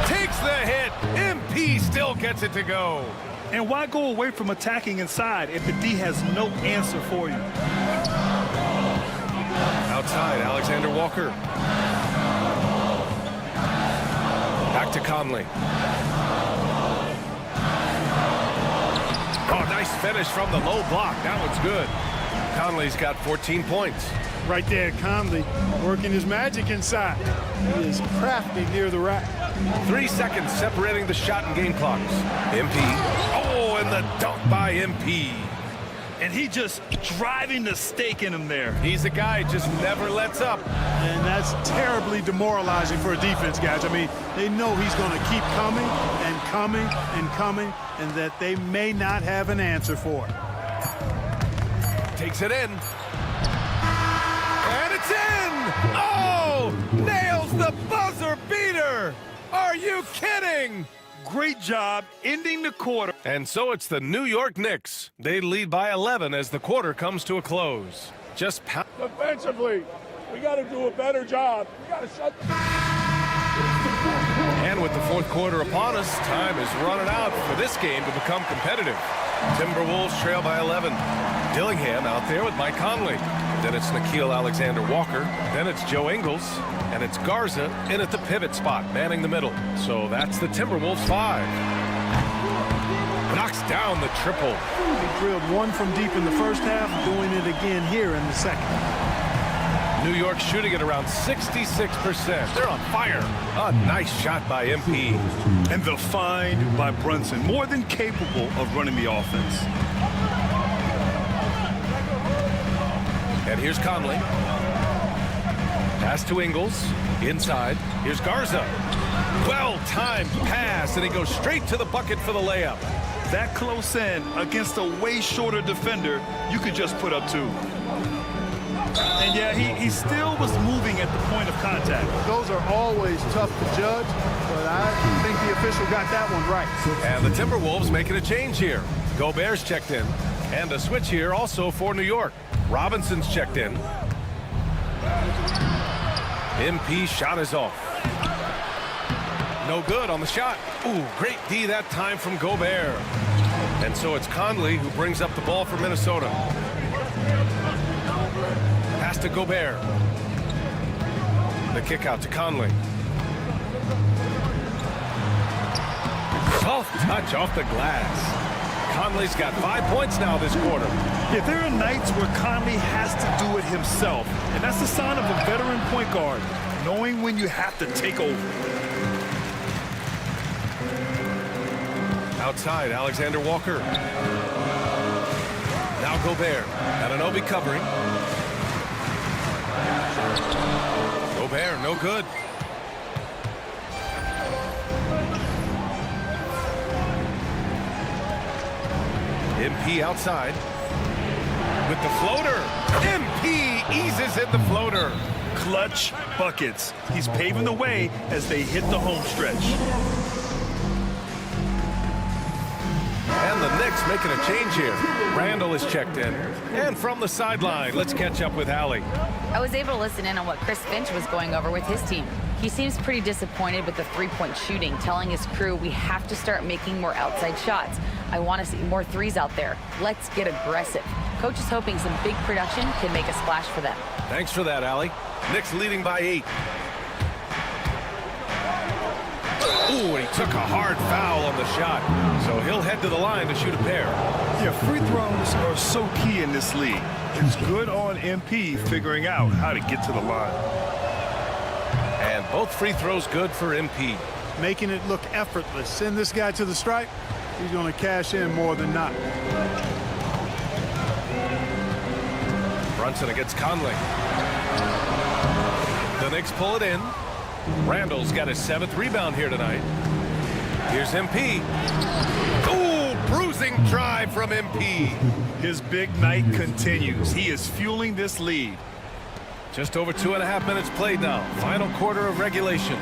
Takes the hit. MP still gets it to go. And why go away from attacking inside if the D has no answer for you? Outside, Alexander Walker. Back to Conley. Oh, nice finish from the low block. That one's good. Conley's got 14 points. Right there, Conley working his magic inside. He is crafty near the rack. 3 seconds separating the shot and game clocks. MP. Oh, and the dunk by MP. And he just driving the stake in him there. He's a guy who just never lets up. And that's terribly demoralizing for a defense, guys. I mean, they know he's going to keep coming and coming and coming, and that they may not have an answer for it. Takes it in. And it's in! Oh! Nails the buzzer beater! Are you kidding? Great job ending the quarter. And so it's the New York Knicks. They lead by 11 as the quarter comes to a close. Just Defensively, we got to do a better job. We got to shut. And with the fourth quarter upon us, time is running out for this game to become competitive. Timberwolves trail by 11. Dillingham out there with Mike Conley. Then it's Nickeil Alexander-Walker. Then it's Joe Ingles. And it's Garza in at the pivot spot, manning the middle. So that's the Timberwolves 5. Knocks down the triple. He drilled one from deep in the first half, doing it again here in the second. New York shooting at around 66%. They're on fire. A nice shot by MP. And the find by Brunson, more than capable of running the offense. And here's Conley. Pass to Ingles. Inside. Here's Garza. Well-timed pass, and he goes straight to the bucket for the layup. That close in against a way shorter defender, you could just put up 2. And yeah, he still was moving at the point of contact. Those are always tough to judge, but I think the official got that one right. And the Timberwolves making a change here. Gobert's checked in. And a switch here also for New York. Robinson's checked in. MP shot is off. No good on the shot. Ooh, great D that time from Gobert. And so it's Conley who brings up the ball for Minnesota. Pass to Gobert. The kick out to Conley. Soft touch off the glass. Conley's got 5 points now this quarter. Yeah, there are nights where Conley has to do it himself. And that's a sign of a veteran point guard, knowing when you have to take over. Outside, Alexander Walker. Now Gobert. Anunoby covering. Gobert, no good. MP outside. With the floater. MP eases in the floater. Clutch buckets. He's paving the way as they hit the home stretch. And the Knicks making a change here. Randall is checked in. And from the sideline, let's catch up with Allie. I was able to listen in on what Chris Finch was going over with his team. He seems pretty disappointed with the three-point shooting, telling his crew we have to start making more outside shots. I want to see more threes out there. Let's get aggressive. Coach is hoping some big production can make a splash for them. Thanks for that, Allie. Knicks leading by 8. Ooh, and he took a hard foul on the shot. So he'll head to the line to shoot a pair. Yeah, free throws are so key in this league. It's good on MP figuring out how to get to the line. And both free throws good for MP. Making it look effortless. Send this guy to the stripe. He's going to cash in more than not. Brunson against Conley. The Knicks pull it in. Randall's got his 7th rebound here tonight. Here's MP. Ooh, bruising drive from MP. His big night continues. He is fueling this lead. Just over 2.5 minutes played now. Final quarter of regulation.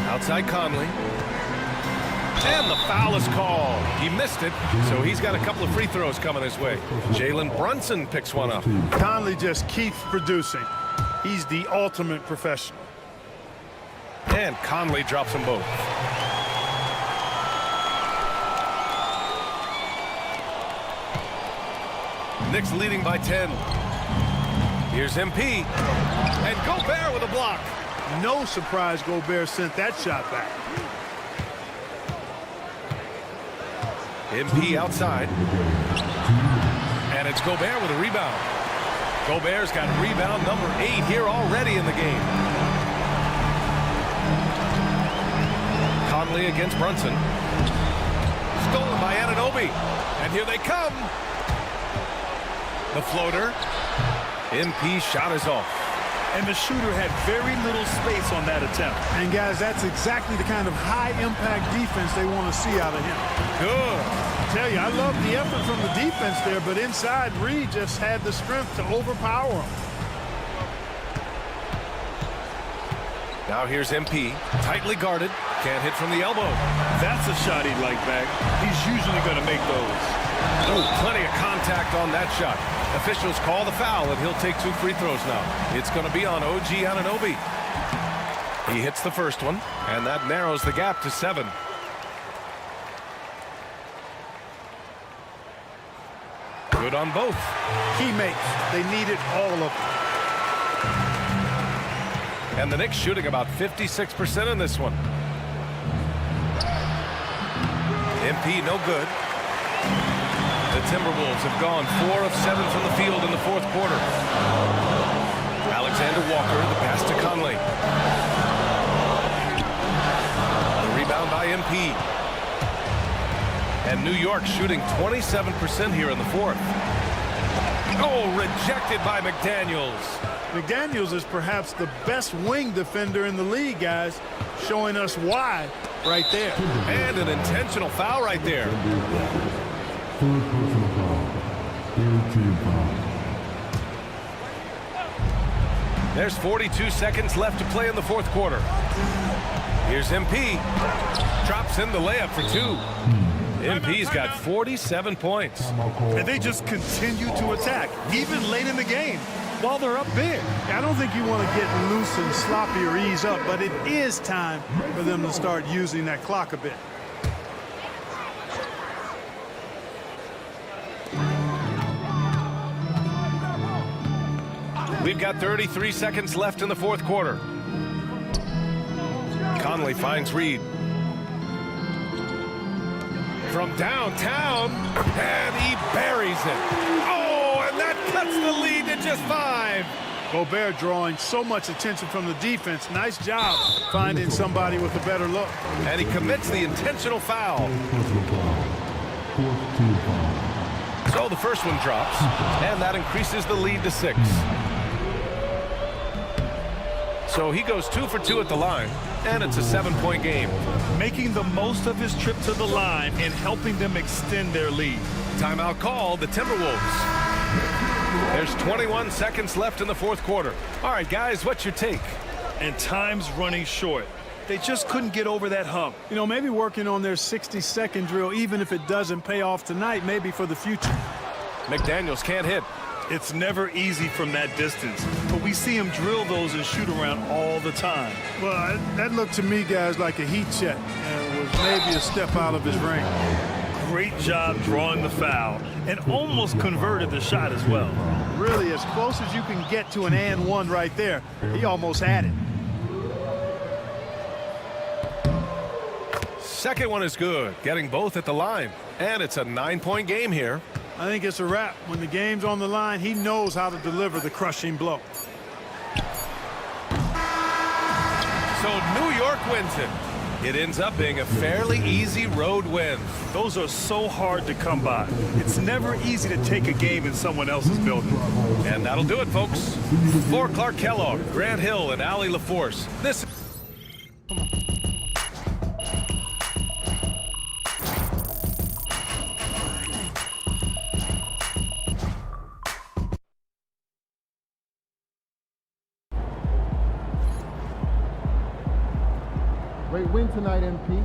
Outside Conley. And the foul is called. He missed it, so he's got a couple of free throws coming his way. Jalen Brunson picks one up. Conley just keeps producing. He's the ultimate professional. And Conley drops them both. Knicks leading by 10. Here's MP. And Gobert with a block. No surprise Gobert sent that shot back. MP outside. And it's Gobert with a rebound. Gobert's got rebound number 8 here already in the game. Conley against Brunson. Stolen by Anunoby. And here they come. The floater. MP shot is off. And the shooter had very little space on that attempt. And guys, that's exactly the kind of high-impact defense they want to see out of him. Good. I tell you, I love the effort from the defense there, but inside, Reed just had the strength to overpower him. Now here's MP. Tightly guarded. Can't hit from the elbow. That's a shot he'd like back. He's usually going to make those. Oh, plenty of contact on that shot. Officials call the foul, and he'll take 2 free throws now. It's going to be on OG Anunoby. He hits the first one, and that narrows the gap to 7. Good on both. Key makes. They needed all of them. And the Knicks shooting about 56% in this one. MP no good. The Timberwolves have gone 4 of 7 from the field in the 4th quarter. Alexander Walker, the pass to Conley. The rebound by MP. And New York shooting 27% here in the 4th. Oh, rejected by McDaniels. McDaniels is perhaps the best wing defender in the league, guys, showing us why right there. And an intentional foul right there. There's 42 seconds left to play in the 4th quarter. Here's MP. Drops in the layup for 2. MP's got 47 points. And they just continue to attack, even late in the game, while they're up big. I don't think you want to get loose and sloppy or ease up, but it is time for them to start using that clock a bit. We've got 33 seconds left in the 4th quarter. Conley finds Reed. From downtown, and he buries it. Oh, and that cuts the lead to just 5. Gobert drawing so much attention from the defense. Nice job finding somebody with a better look. And he commits the intentional foul. So the first one drops, and that increases the lead to 6. So he goes 2 for 2 at the line, and it's a 7-point game. Making the most of his trip to the line and helping them extend their lead. Timeout called, the Timberwolves. There's 21 seconds left in the 4th quarter. All right, guys, what's your take? And time's running short. They just couldn't get over that hump. You know, maybe working on their 60-second drill, even if it doesn't pay off tonight, maybe for the future. McDaniels can't hit. It's never easy from that distance, but we see him drill those and shoot around all the time. Well, that looked to me, guys, like a heat check. It was maybe a step out of his ring. Great job drawing the foul and almost converted the shot as well. Really, as close as you can get to an and one right there. He almost had it. Second one is good, getting both at the line. And it's a 9-point game here. I think it's a wrap. When the game's on the line, he knows how to deliver the crushing blow. So New York wins it. It ends up being a fairly easy road win. Those are so hard to come by. It's never easy to take a game in someone else's building. And that'll do it, folks. For Clark Kellogg, Grant Hill, and Allie LaForce, this is... Great win tonight, MP.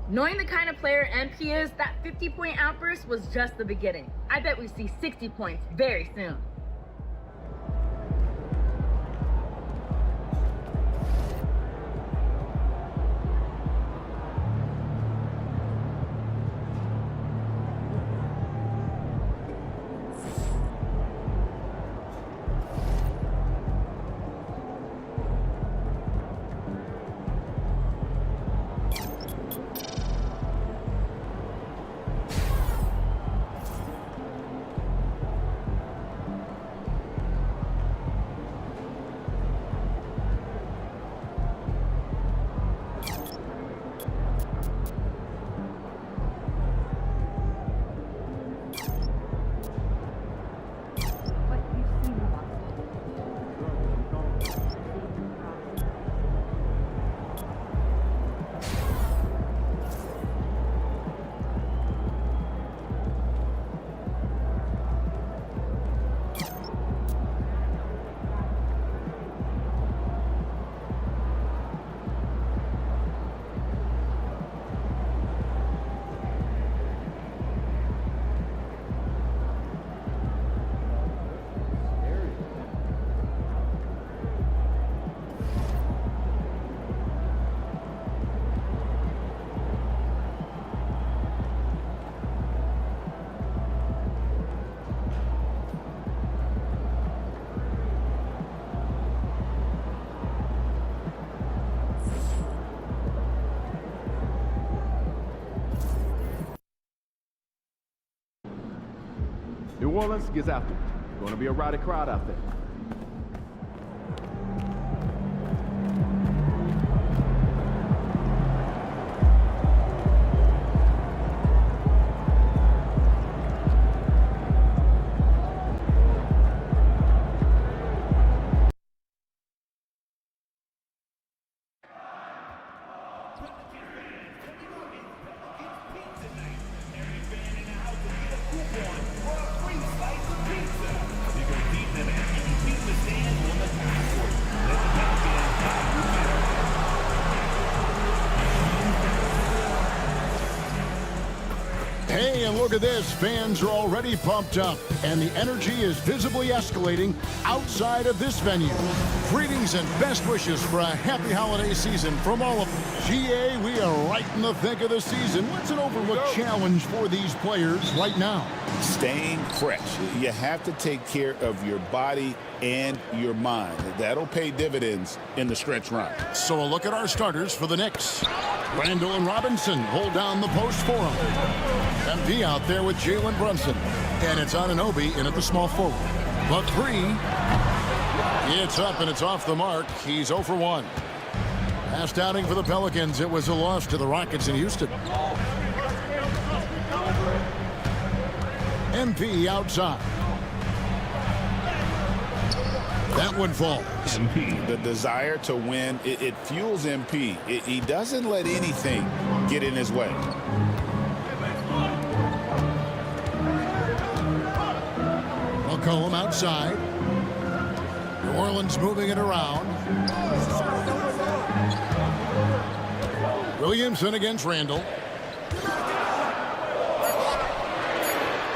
Knowing the kind of player MP is, that 50-point outburst was just the beginning. I bet we see 60 points very soon. New Orleans gets after it. Going to be a rowdy crowd out there. Hey, and look at this. Fans are already pumped up, and the energy is visibly escalating outside of this venue. Greetings and best wishes for a happy holiday season from all of GA. We are right in the thick of the season. What's an overlooked challenge for these players right now? Staying fresh. You have to take care of your body and your mind. That'll pay dividends in the stretch run. So a look at our starters for the Knicks. Randall and Robinson hold down the post for him. MP out there with Jalen Brunson. And it's Anunoby in at the small forward. The three. It's up and it's off the mark. He's 0 for 1. Last outing for the Pelicans. It was a loss to the Rockets in Houston. MP outside. That one falls. The desire to win, it fuels MP. He doesn't let anything get in his way. McCollum outside. New Orleans moving it around. Williamson against Randall.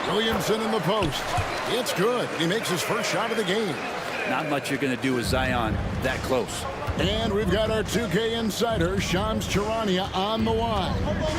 Williamson in the post. It's good. He makes his first shot of the game. Not much you're going to do with Zion that close. And we've got our 2K insider, Shams Charania, on the line.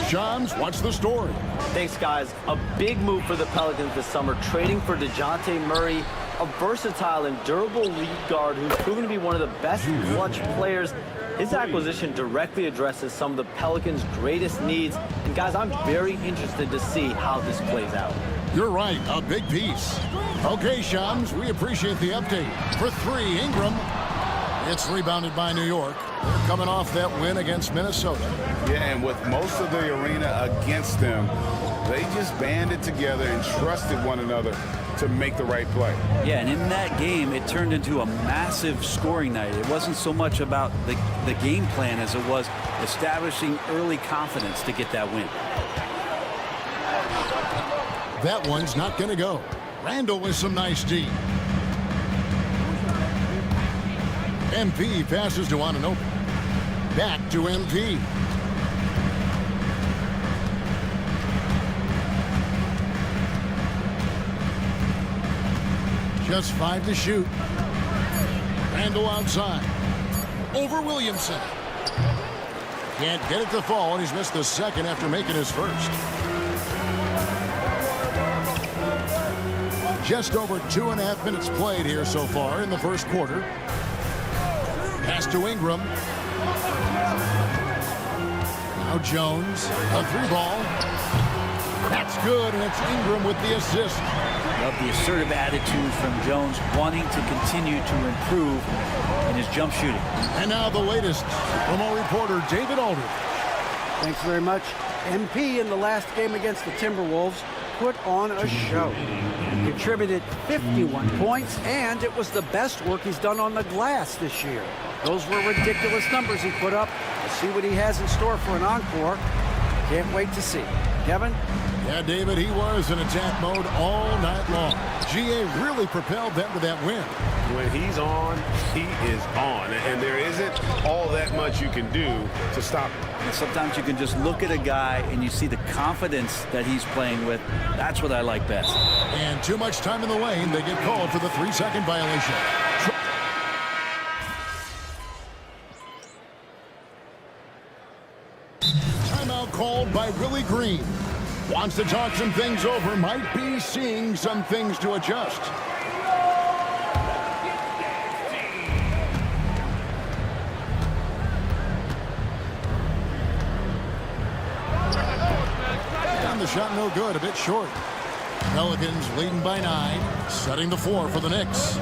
Shams, what's the story? Thanks, guys. A big move for the Pelicans this summer, trading for DeJounte Murray, a versatile and durable lead guard who's proven to be one of the best clutch players. His acquisition directly addresses some of the Pelicans' greatest needs. And, guys, I'm very interested to see how this plays out. You're right, a big piece. Okay, Shams, we appreciate the update. For three, Ingram. It's rebounded by New York. They're coming off that win against Minnesota. Yeah, and with most of the arena against them, they just banded together and trusted one another to make the right play. Yeah, and in that game, it turned into a massive scoring night. It wasn't so much about the game plan as it was establishing early confidence to get that win. That one's not going to go. Randall with some nice D. MP passes to Anunoby. Back to MP. Just 5 to shoot. Randall outside. Over Williamson. Can't get it to fall, and he's missed the second after making his first. Just over 2.5 minutes played here so far in the first quarter. Pass to Ingram. Now Jones. A 3-ball. That's good, and it's Ingram with the assist. Love the assertive attitude from Jones, wanting to continue to improve in his jump shooting. And now the latest from our reporter, David Aldridge. Thanks very much. MP in the last game against the Timberwolves put on a show. He contributed 51 points, and it was the best work he's done on the glass this year. Those were ridiculous numbers he put up. We'll see what he has in store for an encore. Can't wait to see. Kevin? Yeah, David, he was in attack mode all night long. GA really propelled them to that win. When he's on, he is on. And there isn't all that much you can do to stop him. And sometimes you can just look at a guy and you see the confidence that he's playing with. That's what I like best. And too much time in the lane. They get called for the 3-second violation. Timeout called by Willie Green. Wants to talk some things over. Might be seeing some things to adjust. And the shot no good. A bit short. Pelicans leading by 9. Setting the floor for the Knicks.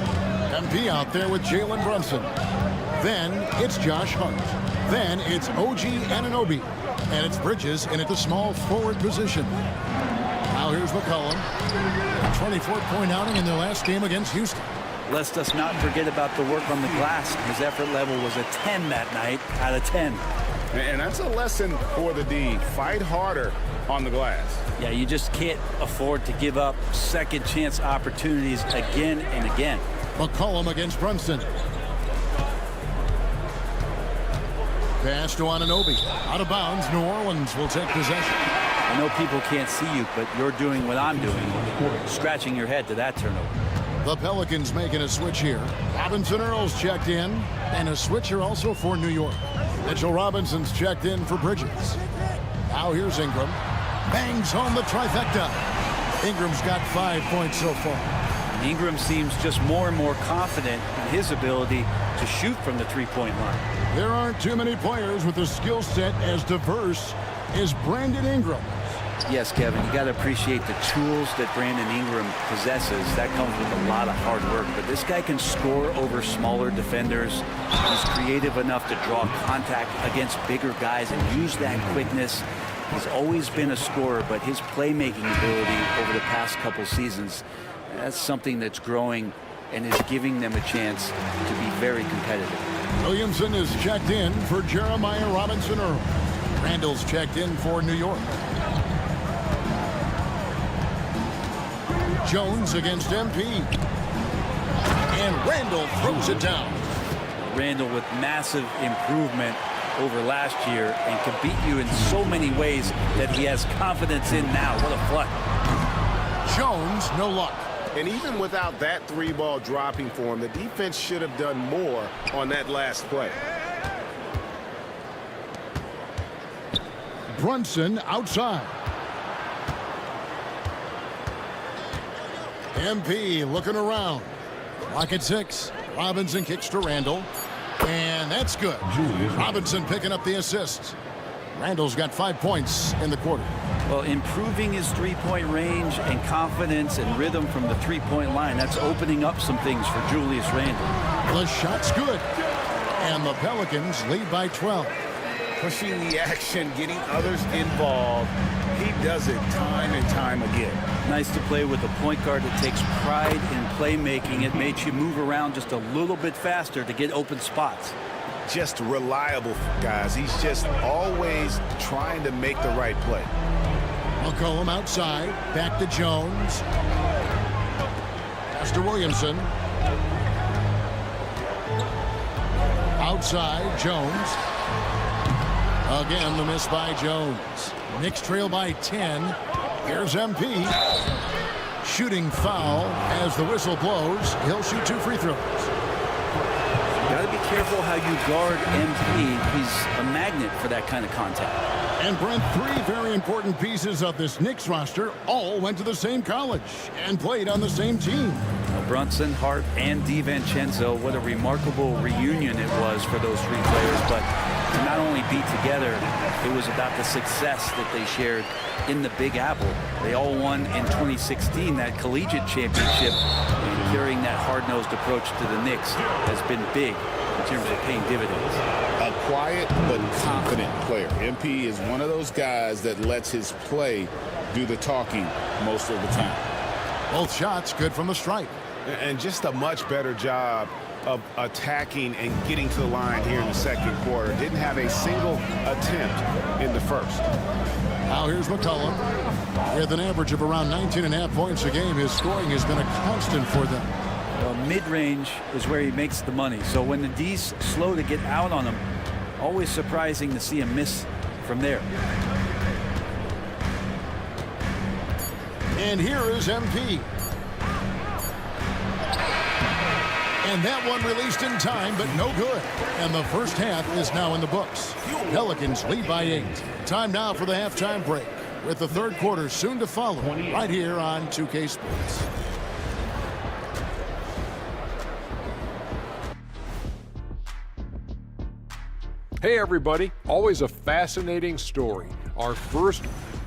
MP out there with Jalen Brunson. Then it's Josh Hart. Then it's OG Anunoby. And it's Bridges in at the small forward position. Now here's McCollum. A 24-point outing in their last game against Houston. Lest us not forget about the work on the glass. His effort level was a 10 that night out of 10. And that's a lesson for the D. Fight harder on the glass. Yeah, you just can't afford to give up second chance opportunities again and again. McCollum against Brunson. Pass to Anunoby. Out of bounds. New Orleans will take possession. I know people can't see you, but you're doing what I'm doing. Scratching your head to that turnover. The Pelicans making a switch here. Robinson Earls checked in. And a switcher also for New York. Mitchell Robinson's checked in for Bridges. Now here's Ingram. Bangs on the trifecta. Ingram's got 5 points so far. Ingram seems just more and more confident in his ability to shoot from the three-point line. There aren't too many players with a skill set as diverse as Brandon Ingram. Yes, Kevin, you got to appreciate the tools that Brandon Ingram possesses. That comes with a lot of hard work. But this guy can score over smaller defenders. He's creative enough to draw contact against bigger guys and use that quickness. He's always been a scorer, but his playmaking ability over the past couple seasons, that's something that's growing and is giving them a chance to be very competitive. Williamson is checked in for Jeremiah Robinson Earl. Randall's checked in for New York. Jones against MP. And Randall throws it down. Randall with massive improvement over last year and can beat you in so many ways that he has confidence in now. What a flush. Jones, no luck. And even without that 3-ball dropping for him, the defense should have done more on that last play. Brunson outside. MP looking around. Clock at 6. Robinson kicks to Randall. And that's good. Robinson picking up the assist. Randall's got 5 points in the quarter. Well, improving his three-point range and confidence and rhythm from the three-point line, that's opening up some things for Julius Randle. The shot's good. And the Pelicans lead by 12. Pushing the action, getting others involved. He does it time and time again. Nice to play with a point guard that takes pride in playmaking. It makes you move around just a little bit faster to get open spots. Just reliable, guys. He's just always trying to make the right play. McCollum outside. Back to Jones. Pass to Williamson. Outside, Jones. Again, the miss by Jones. Knicks trail by 10. Here's MP. Shooting foul as the whistle blows. He'll shoot 2 free throws. Got to be careful how you guard MP. He's a magnet for that kind of contact. And Brent, 3 very important pieces of this Knicks roster all went to the same college and played on the same team. Brunson, Hart, and DiVincenzo, what a remarkable reunion it was for those 3 players. But to not only be together, it was about the success that they shared in the Big Apple. They all won in 2016 that collegiate championship, and carrying that hard-nosed approach to the Knicks has been big in terms of paying dividends. A quiet but confident player. MP is one of those guys that lets his play do the talking most of the time. Both shots good from the stripe. And just a much better job of attacking and getting to the line here in the second quarter. Didn't have a single attempt in the first. Now here's McCollum. With an average of around 19.5 points a game, his scoring has been a constant for them. Well, mid-range is where he makes the money. So when the D's slow to get out on him, always surprising to see him miss from there. And here is MP. And that one released in time, but no good. And the first half is now in the books. Pelicans lead by 8. Time now for the halftime break, with the third quarter soon to follow, right here on 2K Sports. Hey, everybody. Always a fascinating story. Our first...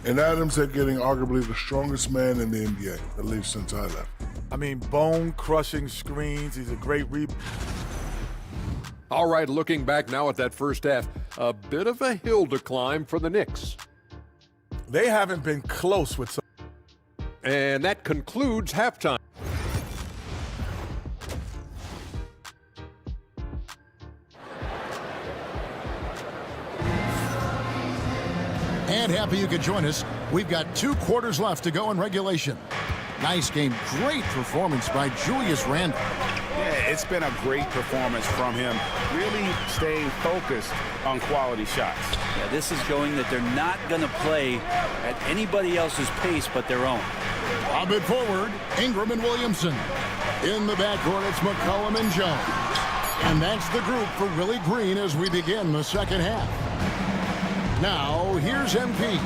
And Adams are getting arguably the strongest man in the NBA, at least since I left. I mean, bone-crushing screens. He's a great rebound. All right, looking back now at that first half, a bit of a hill to climb for the Knicks. They haven't been close with some. And that concludes halftime. And happy you could join us. We've got 2 quarters left to go in regulation. Nice game. Great performance by Julius Randle. Yeah, it's been a great performance from him. Really staying focused on quality shots. Yeah, this is showing that they're not going to play at anybody else's pace but their own. Lob it forward. Ingram and Williamson. In the backcourt, it's McCollum and Jones. And that's the group for Willie Green as we begin the second half. Now, here's MP.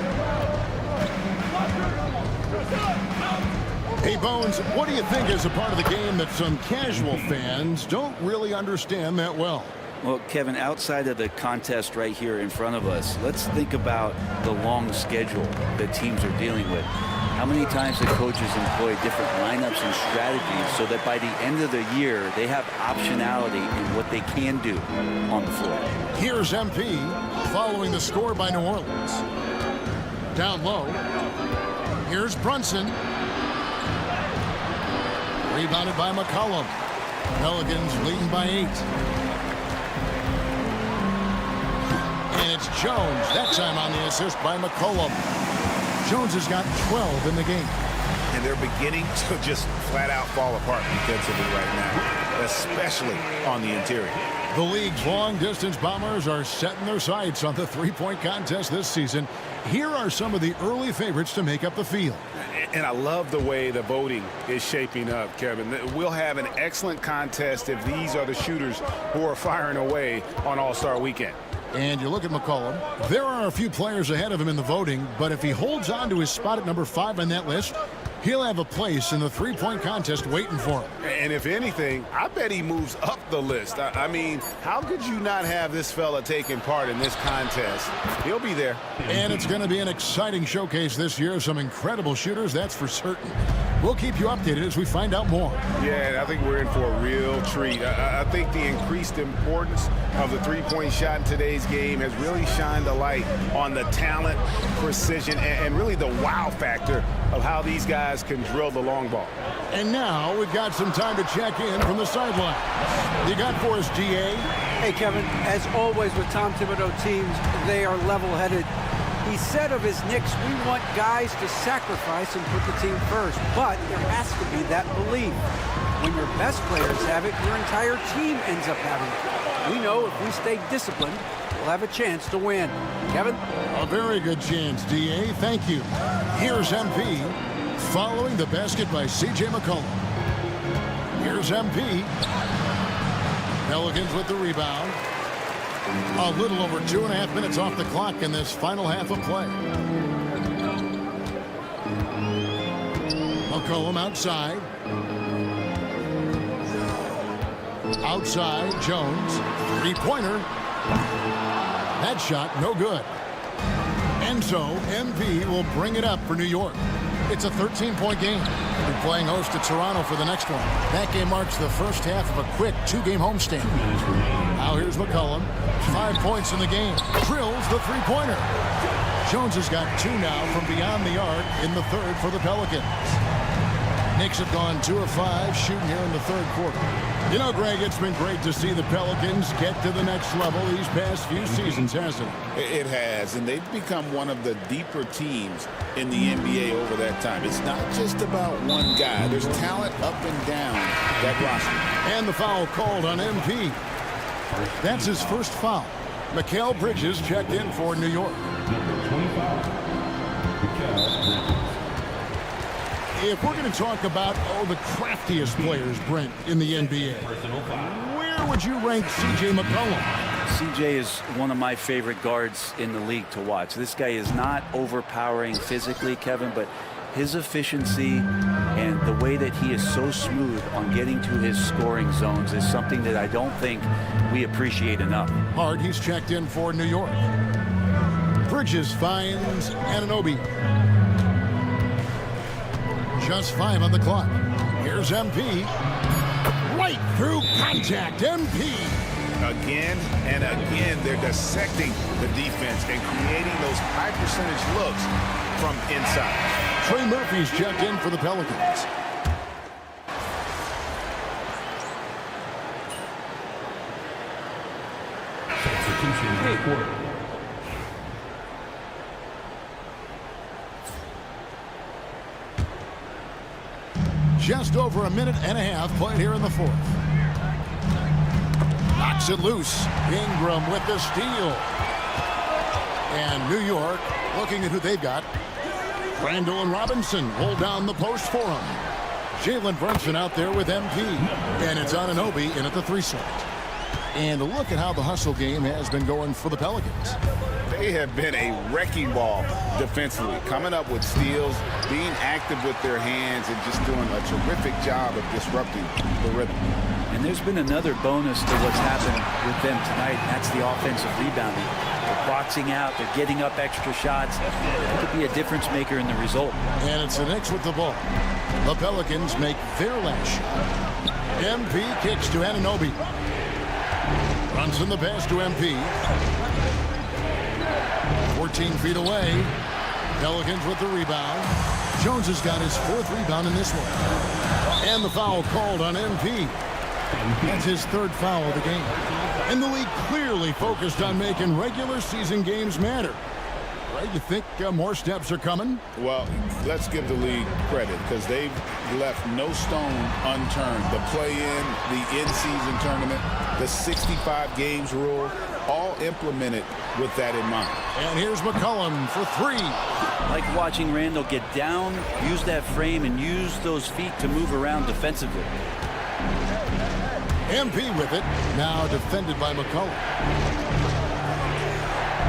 Hey, Bones, what do you think is a part of the game that some casual fans don't really understand that well? Well, Kevin, outside of the contest right here in front of us, let's think about the long schedule that teams are dealing with. How many times the coaches employ different lineups and strategies so that by the end of the year, they have optionality in what they can do on the floor. Here's MP following the score by New Orleans. Down low. Here's Brunson. Rebounded by McCollum. Pelicans leading by 8. And it's Jones, that time on the assist by McCollum. Jones has got 12 in the game. And they're beginning to just flat out fall apart defensively right now, especially on the interior. The league's long-distance Bombers are setting their sights on the three-point contest this season. Here are some of the early favorites to make up the field. And I love the way the voting is shaping up, Kevin. We'll have an excellent contest if these are the shooters who are firing away on All-Star Weekend. And you look at McCollum. There are a few players ahead of him in the voting, but if he holds on to his spot at number 5 on that list, he'll have a place in the three-point contest waiting for him. And if anything, I bet he moves up the list. I mean, how could you not have this fella taking part in this contest? He'll be there. And it's going to be an exciting showcase this year. Some incredible shooters, that's for certain. We'll keep you updated as we find out more. Yeah, I think we're in for a real treat. I think the increased importance of the three-point shot in today's game has really shined a light on the talent, precision, and really the wow factor of how these guys can drill the long ball. And now we've got some time to check in from the sideline. You got for us, GA? Hey, Kevin, as always with Tom Thibodeau teams, they are level-headed. He said of his Knicks, we want guys to sacrifice and put the team first, but there has to be that belief. When your best players have it, your entire team ends up having it. We know if we stay disciplined, we'll have a chance to win. Kevin? A very good chance, DA. Thank you. Here's MP, following the basket by C.J. McCollum. Here's MP. Pelicans with the rebound. A little over 2.5 minutes off the clock in this final half of play. McCollum outside. Outside, Jones. Three-pointer. That shot, no good. And so, MP will bring it up for New York. It's a 13-point game. They're playing host to Toronto for the next one. That game marks the first half of a quick two-game homestand. Now here's McCollum. 5 points in the game. Drills the three-pointer. Jones has got 2 now from beyond the arc in the third for the Pelicans. Knicks have gone 2 of 5 shooting here in the third quarter. You know, Greg, it's been great to see the Pelicans get to the next level these past few seasons, hasn't it? It has, and they've become one of the deeper teams in the NBA over that time. It's not just about one guy. There's talent up and down that roster. And the foul called on MP. That's his first foul. Mikal Bridges checked in for New York. If we're going to talk about, the craftiest players, Brent, in the NBA, where would you rank C.J. McCollum? CJ is one of my favorite guards in the league to watch. This guy is not overpowering physically, Kevin, but his efficiency and the way that he is so smooth on getting to his scoring zones is something that I don't think we appreciate enough. Hard, he's checked in for New York. Bridges finds Anunoby. Just 5 on the clock. Here's MP. Right through contact, MP. Again and again, they're dissecting the defense and creating those high percentage looks from inside. Trey Murphy's checked in for the Pelicans. Just over a minute and a half played here in the fourth. Knocks it loose. Ingram with the steal. And New York looking at who they've got. Randall and Robinson hold down the post for him. Jalen Brunson out there with MP. And it's Anunoby in at the 3 slot. And look at how the hustle game has been going for the Pelicans. They have been a wrecking ball defensively, coming up with steals, being active with their hands, and just doing a terrific job of disrupting the rhythm. And there's been another bonus to what's happened with them tonight, and that's the offensive rebounding. They're boxing out, they're getting up extra shots. It could be a difference maker in the result. And it's the Knicks with the ball. The Pelicans make their last shot. MP kicks to Anunoby. Runs in the pass to MP. 14 feet away. Pelicans with the rebound. Jones has got his 4th rebound in this one. And the foul called on MP. That's his 3rd foul of the game. And the league clearly focused on making regular season games matter. Right? You think more steps are coming? Well, let's give the league credit because they've left no stone unturned. The play-in, the in-season tournament, the 65 games rule, all implemented with that in mind. And here's McCollum for 3. Like watching Randall get down, use that frame, and use those feet to move around defensively. MP with it, now defended by McCollum.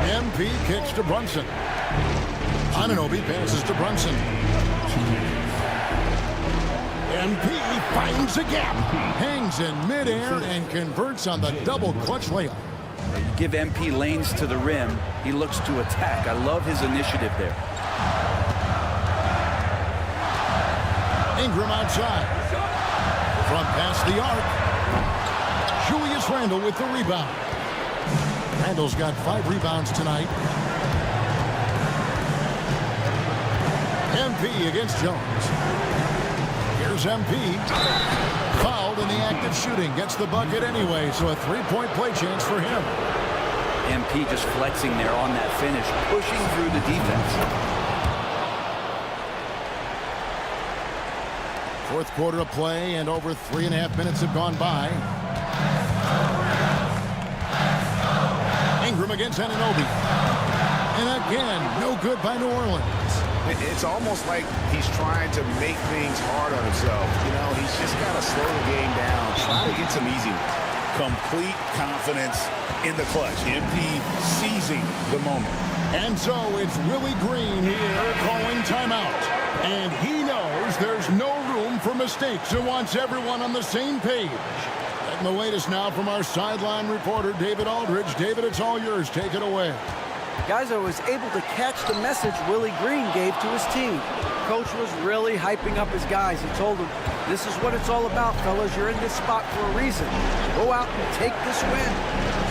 MP kicks to Brunson. Anunoby passes to Brunson. MP finds a gap, hangs in midair, and converts on the double clutch layup. You give MP lanes to the rim, he looks to attack. I love his initiative there. Ingram outside. From past the arc. Julius Randle with the rebound. Randle's got 5 rebounds tonight. MP against Jones. Here's MP. Fouled in the act of shooting. Gets the bucket anyway, so a 3-point play chance for him. MP just flexing there on that finish, pushing through the defense. Fourth quarter of play, and over 3.5 minutes have gone by. Ingram against Anunoby. And again, no good by New Orleans. It's almost like he's trying to make things hard on himself. You know, he's just got to slow the game down, try to get some easy ones. Complete confidence in the clutch. MP seizing the moment. And so it's Willie Green here calling timeout. And he knows there's no room for mistakes and wants everyone on the same page. And the latest now from our sideline reporter, David Aldridge. David, it's all yours. Take it away. Guys, I was able to catch the message Willie Green gave to his team. Coach was really hyping up his guys. He told them, this is what it's all about, fellas. You're in this spot for a reason. Go out and take this win.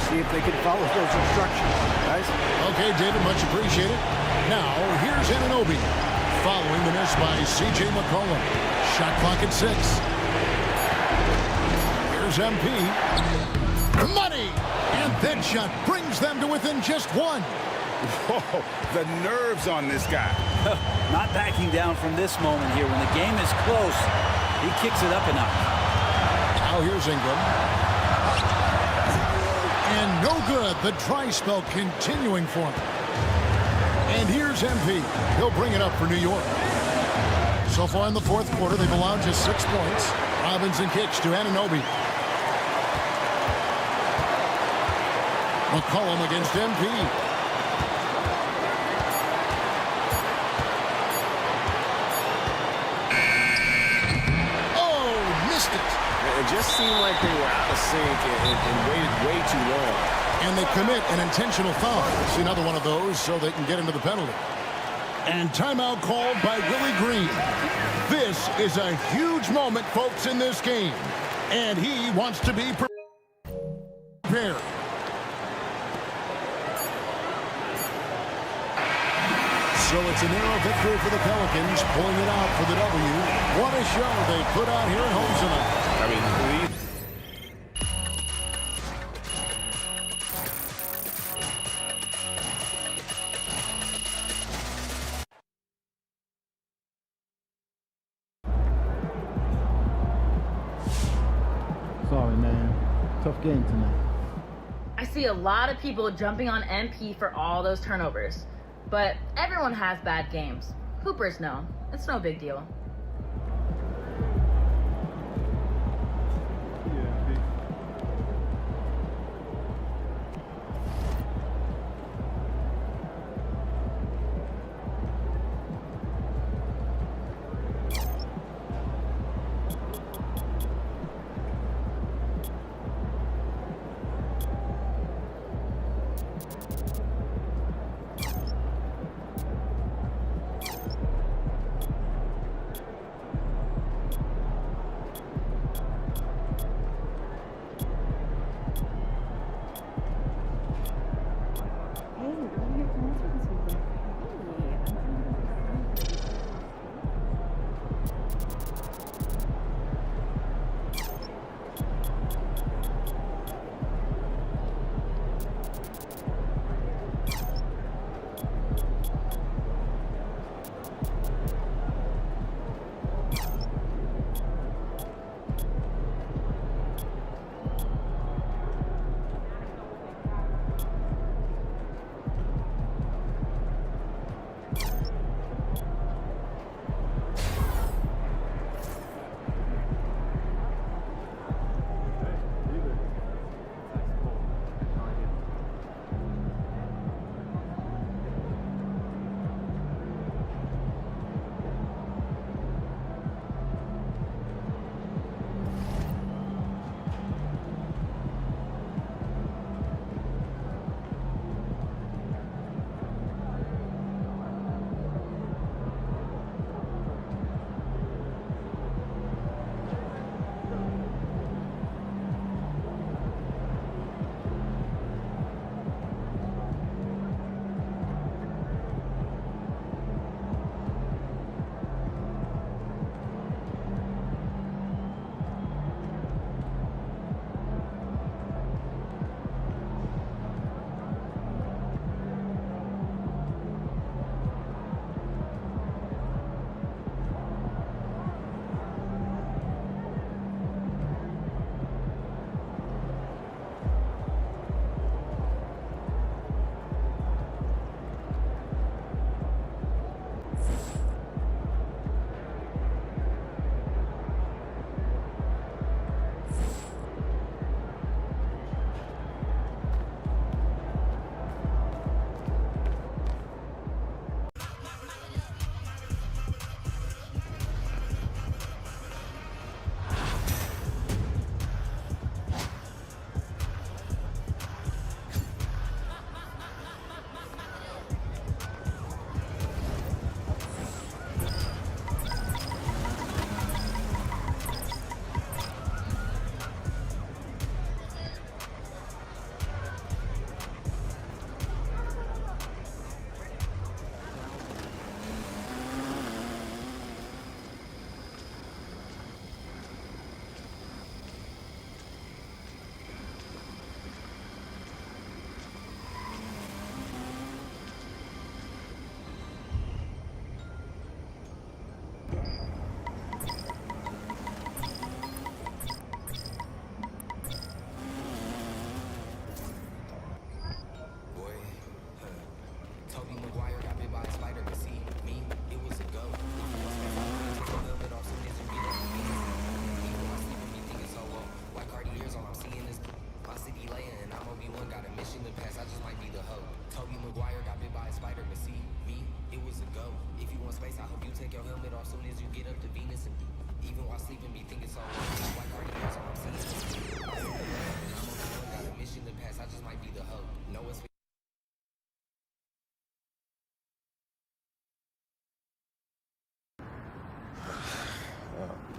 See if they can follow those instructions, guys. Okay, David, much appreciated. Now, here's Anunoby. Following the miss by C.J. McCollum. Shot clock at 6. Here's MP. Money! And that shot brings them to within just 1. Whoa, the nerves on this guy. Not backing down from this moment here. When the game is close, he kicks it up a notch. Now here's Ingram. And no good. The dry spell continuing for him. And here's MP. He'll bring it up for New York. So far in the fourth quarter, they've allowed just 6 points. Robinson kicks to Anunoby. McCollum against MP. It just seemed like they were out of sync and waited way too long. And they commit an intentional foul. See another one of those so they can get into the penalty. And timeout called by Willie Green. This is a huge moment, folks, in this game. And he wants to be prepared. So it's a narrow victory for the Pelicans, pulling it out for the W. What a show they put out here at home tonight. I mean, Sorry, man. Tough game tonight. I see a lot of people jumping on MP for all those turnovers. But everyone has bad games. Hoopers know. It's no big deal.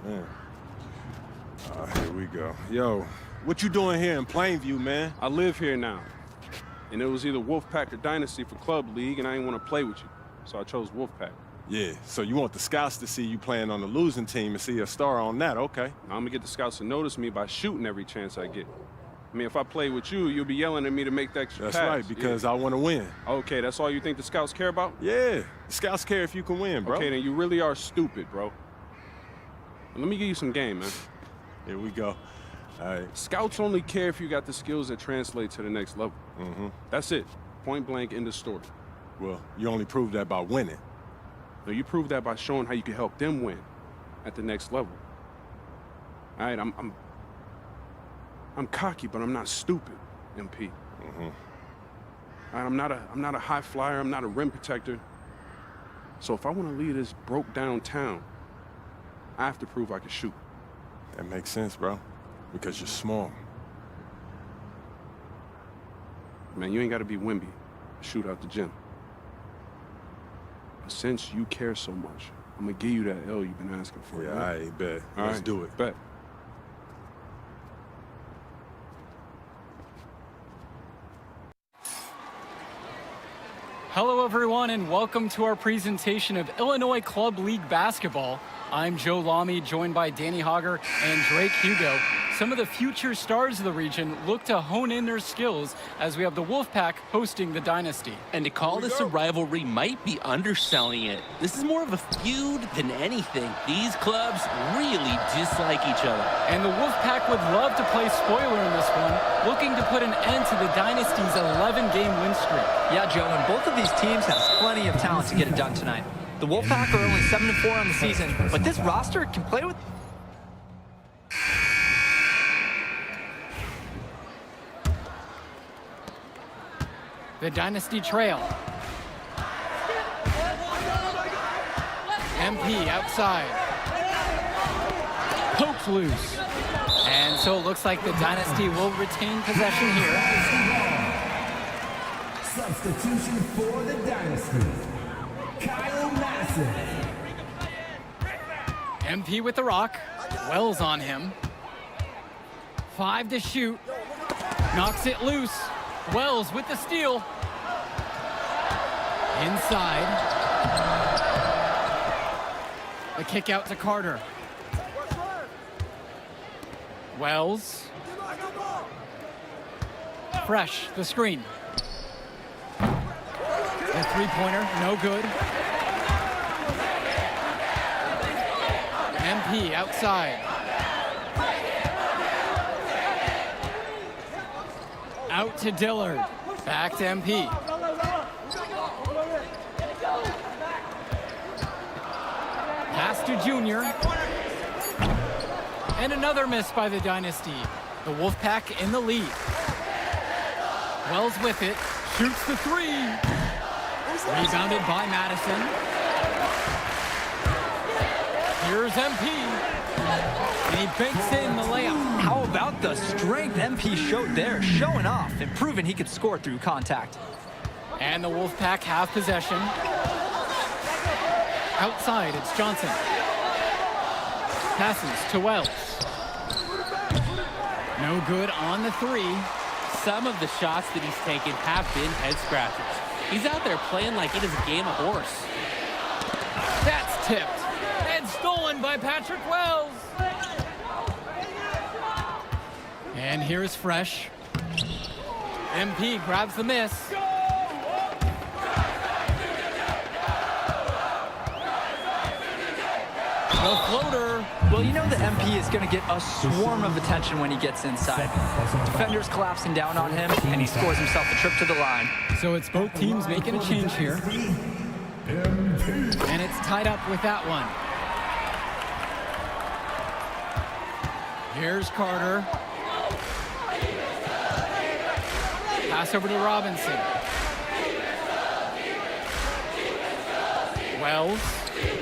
man. Here we go. Yo, what you doing here in Plainview, man? I live here now. And it was either Wolfpack or Dynasty for Club League, and I didn't want to play with you. So I chose Wolfpack. Yeah, so you want the scouts to see you playing on the losing team and see a star on that, okay. I'm going to get the scouts to notice me by shooting every chance I get. I mean, if I play with you, you'll be yelling at me to make the extra pass. That's right, because I want to win. Okay, that's all you think the scouts care about? Yeah, the scouts care if you can win, bro. Okay, then you really are stupid, bro. Let me give you some game, man. Here we go. All right. Scouts only care if you got the skills that translate to the next level. That's it. Point blank, end of story. Well, you only prove that by winning. No, you prove that by showing how you can help them win at the next level. All right, I'm cocky, but I'm not stupid, MP. All right, I'm not a high flyer. I'm not a rim protector. So if I want to lead this broke down town, I have to prove I can shoot. That makes sense, bro. Because you're small. Man, you ain't got to be Wimby to shoot out the gym. But since you care so much, I'm going to give you that L you've been asking for. Yeah, right? I bet. All Let's right, do it. Bet. Hello, everyone, and welcome to our presentation of Illinois Club League Basketball. I'm Joe Lamy, joined by Danny Hogger and Drake Hugo. Some of the future stars of the region look to hone in their skills as we have the Wolfpack hosting the Dynasty. And to call this a rivalry might be underselling it. This is more of a feud than anything. These clubs really dislike each other. And the Wolfpack would love to play spoiler in this one, looking to put an end to the Dynasty's 11-game win streak. Yeah, Joe, and both of these teams have plenty of talent to get it done tonight. The Wolfpack are only 7-4 on the season, but this roster can play with... The Dynasty trail. MP outside. Pokes loose. And so it looks like the Dynasty will retain possession here. Substitution for the Dynasty. Kyle Madison. MP with the rock. Wells on him. 5 to shoot. Knocks it loose. Wells with the steal. Inside. The kick out to Carter. Wells. Fresh, the screen. The three-pointer, no good. MP outside. Out to Dillard. Back to MP. Pass to Junior. And another miss by the Dynasty. The Wolfpack in the lead. Wells with it. Shoots the three. Rebounded by Madison. Here's MP. And he banks in the layup. How about the strength MP showed there, showing off and proving he could score through contact. And the Wolfpack have possession. Outside, it's Johnson. Passes to Wells. No good on the three. Some of the shots that he's taken have been head scratchers. He's out there playing like it is a game of horse. That's tipped. And stolen by Patrick Wells. And here's Fresh. MP grabs the miss. The floater. Well, you know the MP is going to get a swarm of attention when he gets inside. Defenders collapsing down on him, and he scores himself a trip to the line. So it's both teams making a change here. And it's tied up with that one. Here's Carter. Pass over to Robinson. Wells,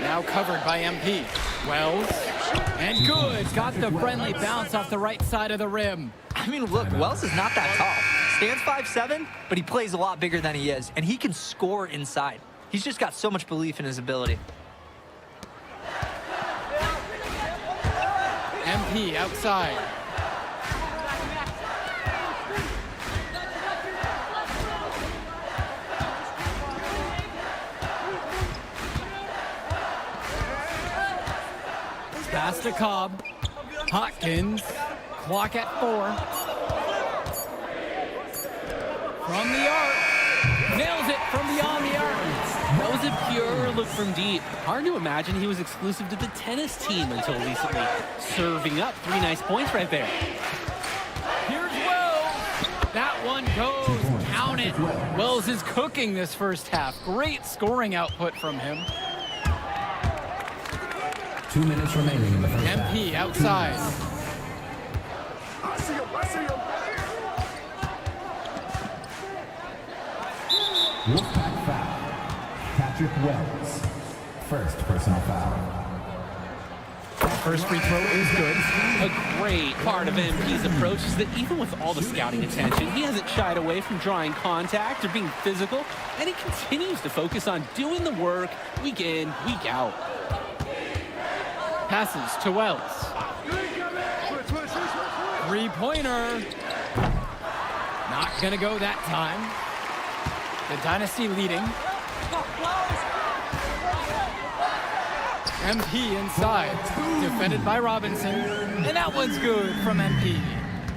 now covered by MP. Wells, and good. Got the friendly bounce off the right side of the rim. I mean, look, Wells is not that tall. Stands 5'7", but he plays a lot bigger than he is, and he can score inside. He's just got so much belief in his ability. MP outside. Pass to Cobb. Hopkins. Clock at 4. From the arc. Nails it from beyond the arc. That was a pure look from deep. Hard to imagine he was exclusive to the tennis team until recently. Serving up 3 nice points right there. Here's Wells. That one goes. Count it. Wells is cooking this first half. Great scoring output from him. 2 minutes remaining in the first half. MP outside. I see him. Wolfpack foul. Patrick Wells. First personal foul. First free throw is good. A great part of MP's approach is that even with all the scouting attention, he hasn't shied away from drawing contact or being physical, and he continues to focus on doing the work week in, week out. Passes to Wells. 3-pointer. Not gonna go that time. The Dynasty leading. MP inside. Defended by Robinson. And that one's good from MP.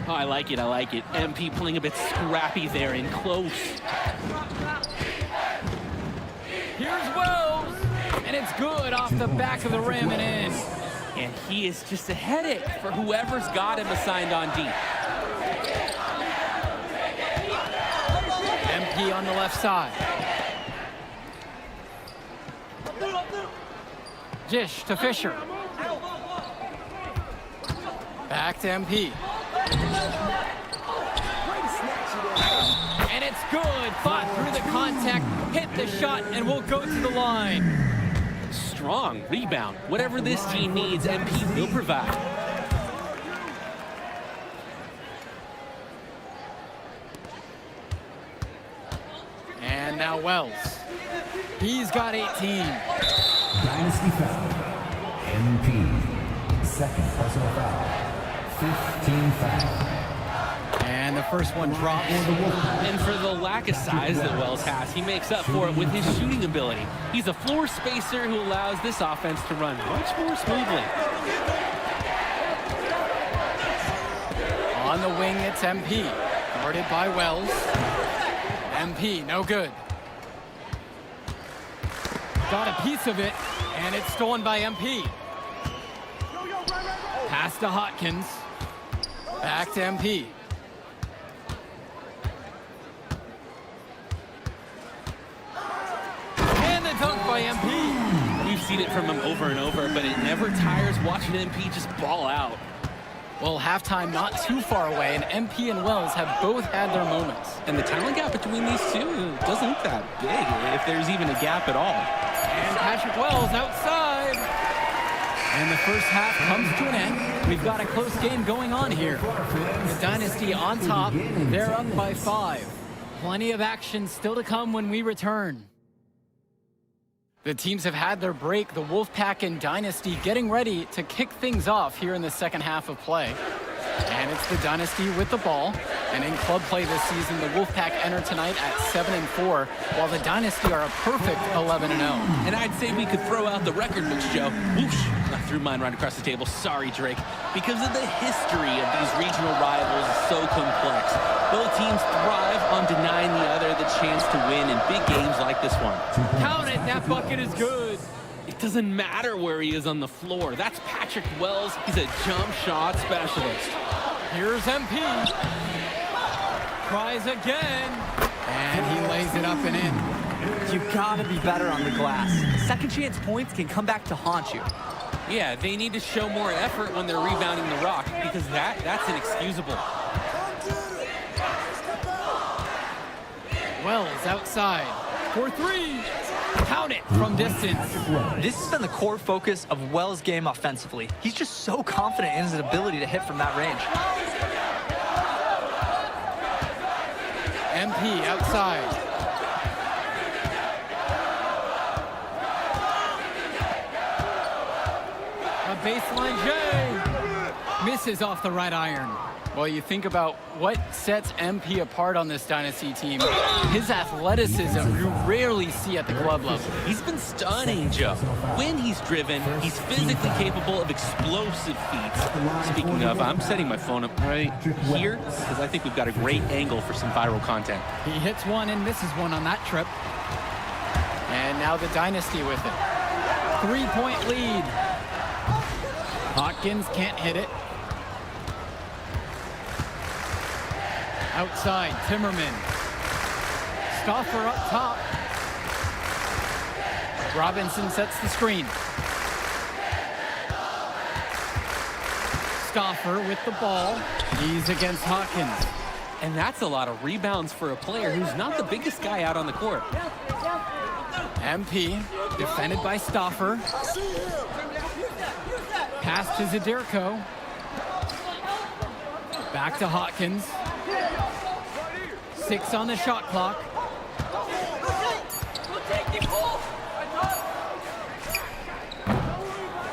Oh, I like it. MP playing a bit scrappy there and close. Here's Wells. And it's good off the back of the rim and in. And he is just a headache for whoever's got him assigned on deep. MP on the left side. Dish to Fisher. Back to MP. And it's good. Fought through the contact, hit the shot, and will go to the line. Strong rebound. Whatever this team needs, MP will provide. And now Wells. He's got 18. Dynasty foul. MP. Second personal foul. 15 foul. And the first one drops. And for the lack of size that Wells has, he makes up for it with his shooting ability. He's a floor spacer who allows this offense to run much more smoothly. On the wing, it's MP. Guarded by Wells. MP, no good. Got a piece of it, and it's stolen by MP. Pass to Hopkins. Back to MP. And the dunk by MP. We've seen it from him over and over, but it never tires watching MP just ball out. Well, halftime not too far away, and MP and Wells have both had their moments. And the talent gap between these two doesn't look that big, if there's even a gap at all. And Patrick Wells outside. And the first half comes to an end. We've got a close game going on here. The Dynasty on top. They're up by 5. Plenty of action still to come when we return. The teams have had their break. The Wolfpack and Dynasty getting ready to kick things off here in the second half of play. And it's the Dynasty with the ball. And in club play this season, the Wolfpack enter tonight at 7-4, while the Dynasty are a perfect 11-0. And I'd say we could throw out the record books, Joe. Whoosh! I threw mine right across the table. Sorry, Drake. Because of the history of these regional rivals is so complex. Both teams thrive on denying the other the chance to win in big games like this one. Count it, that bucket is good. It doesn't matter where he is on the floor. That's Patrick Wells. He's a jump shot specialist. Here's MP. Tries again. And he lays it up and in. You gotta be better on the glass. Second chance points can come back to haunt you. Yeah, they need to show more effort when they're rebounding the rock, because that's inexcusable. Wells outside for 3. Count it from distance. This has been the core focus of Wells' game offensively. He's just so confident in his ability to hit from that range. MP outside. A baseline J. Misses off the right iron. Well, you think about what sets MP apart on this Dynasty team. His athleticism you rarely see at the club level. He's been stunning, Joe. When he's driven, he's physically capable of explosive feats. Speaking of, I'm setting my phone up right here because I think we've got a great angle for some viral content. He hits one and misses one on that trip. And now the Dynasty with it. 3-point lead. Hawkins can't hit it. Outside, Timmerman. Stauffer up top. Robinson sets the screen. Stauffer with the ball. He's against Hawkins. And that's a lot of rebounds for a player who's not the biggest guy out on the court. MP, defended by Stauffer. Pass to Zadirko. Back to Hawkins. 6 on the shot clock.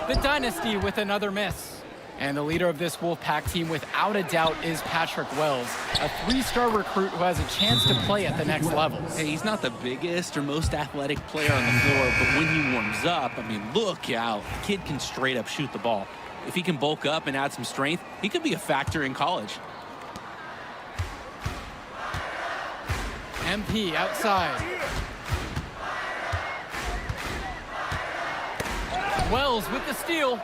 The Dynasty with another miss. And the leader of this Wolfpack team, without a doubt, is Patrick Wells, a 3-star recruit who has a chance to play at the next level. Hey, he's not the biggest or most athletic player on the floor, but when he warms up, I mean, look out. The kid can straight up shoot the ball. If he can bulk up and add some strength, he could be a factor in college. MP outside. Wells with the steal.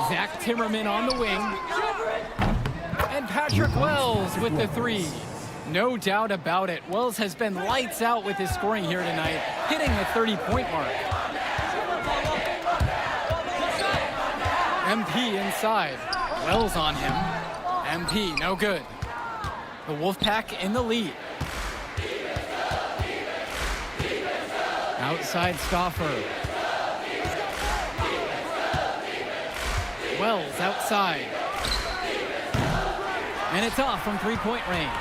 Zach Timmerman on the wing. And Patrick Wells with the 3. No doubt about it. Wells has been lights out with his scoring here tonight, hitting the 30-point mark. MP inside. Wells on him. MP, no good. The Wolfpack in the lead. Outside Stauffer. Wells outside. And it's off from 3-point range.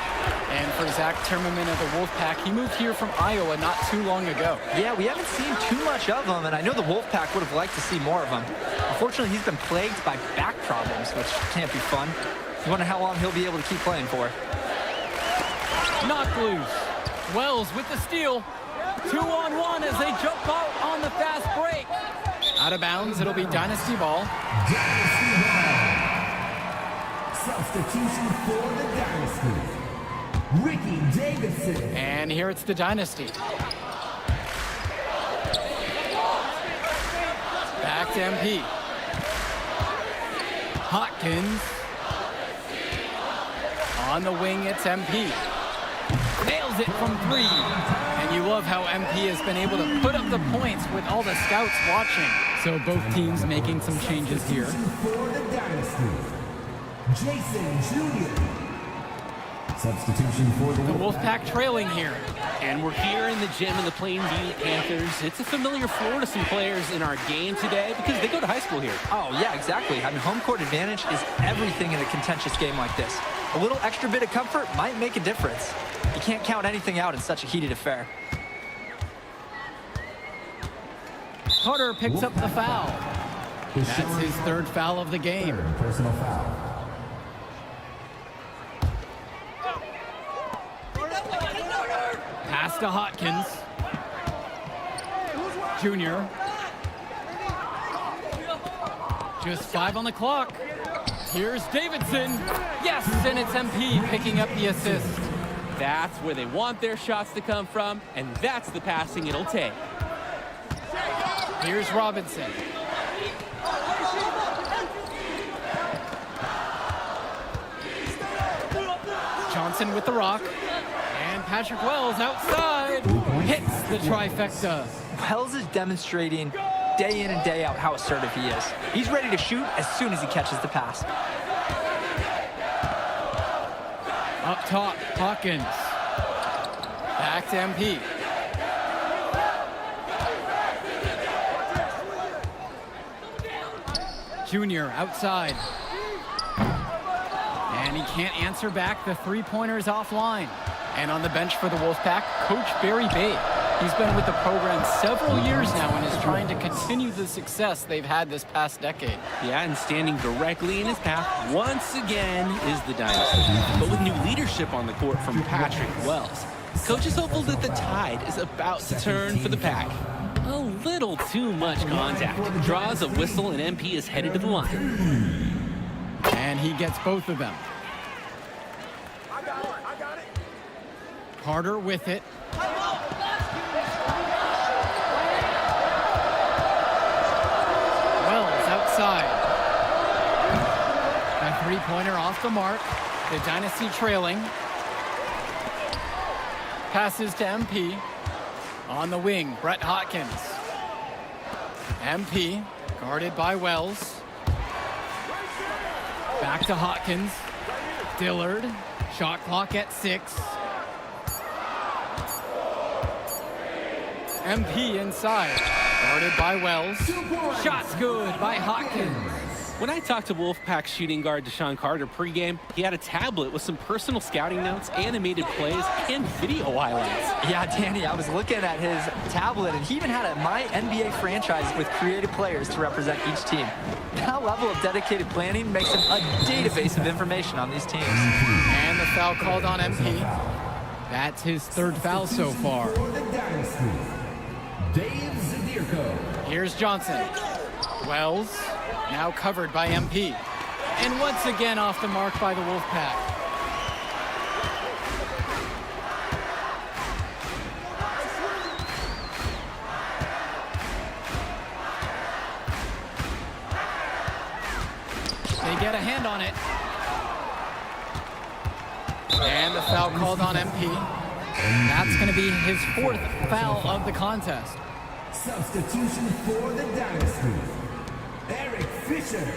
And for Zach Timmerman of the Wolfpack, he moved here from Iowa not too long ago. Yeah, we haven't seen too much of him, and I know the Wolfpack would have liked to see more of him. Unfortunately, he's been plagued by back problems, which can't be fun. You wonder how long he'll be able to keep playing for. Knocked loose. Wells with the steal. 2-on-1 as they jump out on the fast break. Out of bounds, it'll be Dynasty ball. Dynasty ball. Substitution for the Dynasty. Ricky Davidson. And here it's the Dynasty. Back to MP. Hawkins. On the wing, it's MP. Nails it from 3. And you love how MP has been able to put up the points with all the scouts watching. So both teams making some changes here. For the Dynasty. Jason Jr. Substitution for the Wolfpack trailing here. And we're here in the gym of the Plainview Panthers. It's a familiar floor to some players in our game today because they go to high school here. Oh, yeah, exactly. I mean, home court advantage is everything in a contentious game like this. A little extra bit of comfort might make a difference. You can't count anything out in such a heated affair. Carter picks up the foul. That's his 3rd foul of the game. Personal foul. Pass to Hawkins. Junior. Just 5 on the clock. Here's Davidson. Yes, and it's MP picking up the assist. That's where they want their shots to come from, and that's the passing it'll take. Here's Robinson. Johnson with the rock. And Patrick Wells outside. Hits the trifecta. Wells is demonstrating day in and day out how assertive he is. He's ready to shoot as soon as he catches the pass. Up top, Hawkins. Back to MP. Junior outside. And he can't answer back. The 3-pointer is offline. And on the bench for the Wolfpack, Coach Barry Bay. He's been with the program several years now and is trying to continue the success they've had this past decade. Yeah, and standing directly in his path once again is the Dynasty. But with new leadership on the court from Patrick Wells, coach is hopeful that the tide is about to turn for the Pack. A little too much contact. Draws a whistle and MP is headed to the line. And he gets both of them. Carter with it. Wells outside. A three-pointer off the mark. The Dynasty trailing. Passes to MP. On the wing, Brett Hawkins. MP, guarded by Wells. Back to Hawkins. Dillard, shot clock at 6. MP inside, guarded by Wells. Shot's good by Hawkins. When I talked to Wolfpack shooting guard Deshaun Carter pregame, he had a tablet with some personal scouting notes, animated plays, and video highlights. Yeah, Danny, I was looking at his tablet, and he even had a My NBA franchise with creative players to represent each team. That level of dedicated planning makes him a database of information on these teams. And the foul called on MP. That's his third foul so far. Here's Johnson. Wells, now covered by MP. And once again off the mark by the Wolfpack. They get a hand on it. And the foul called on MP. That's going to be his 4th foul of the contest. Substitution for the Dynasty. Eric Fisher.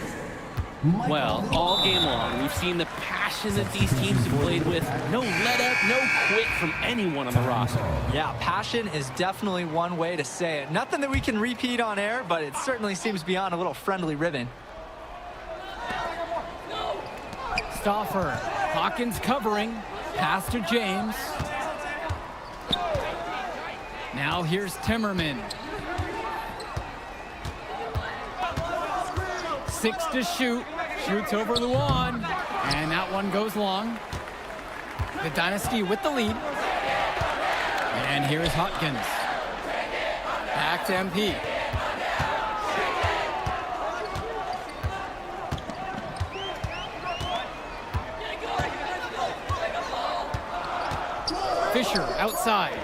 Well, all game long, we've seen the passion that these teams have played with. No let up, no quit from anyone on the roster. Yeah, passion is definitely one way to say it. Nothing that we can repeat on air, but it certainly seems beyond a little friendly ribbon. Stauffer, Hawkins covering, pass to James. Now here's Timmerman. 6 to shoot, shoots over Luan, and that one goes long. The Dynasty with the lead. And here's Hawkins. Back to MP. Fisher outside.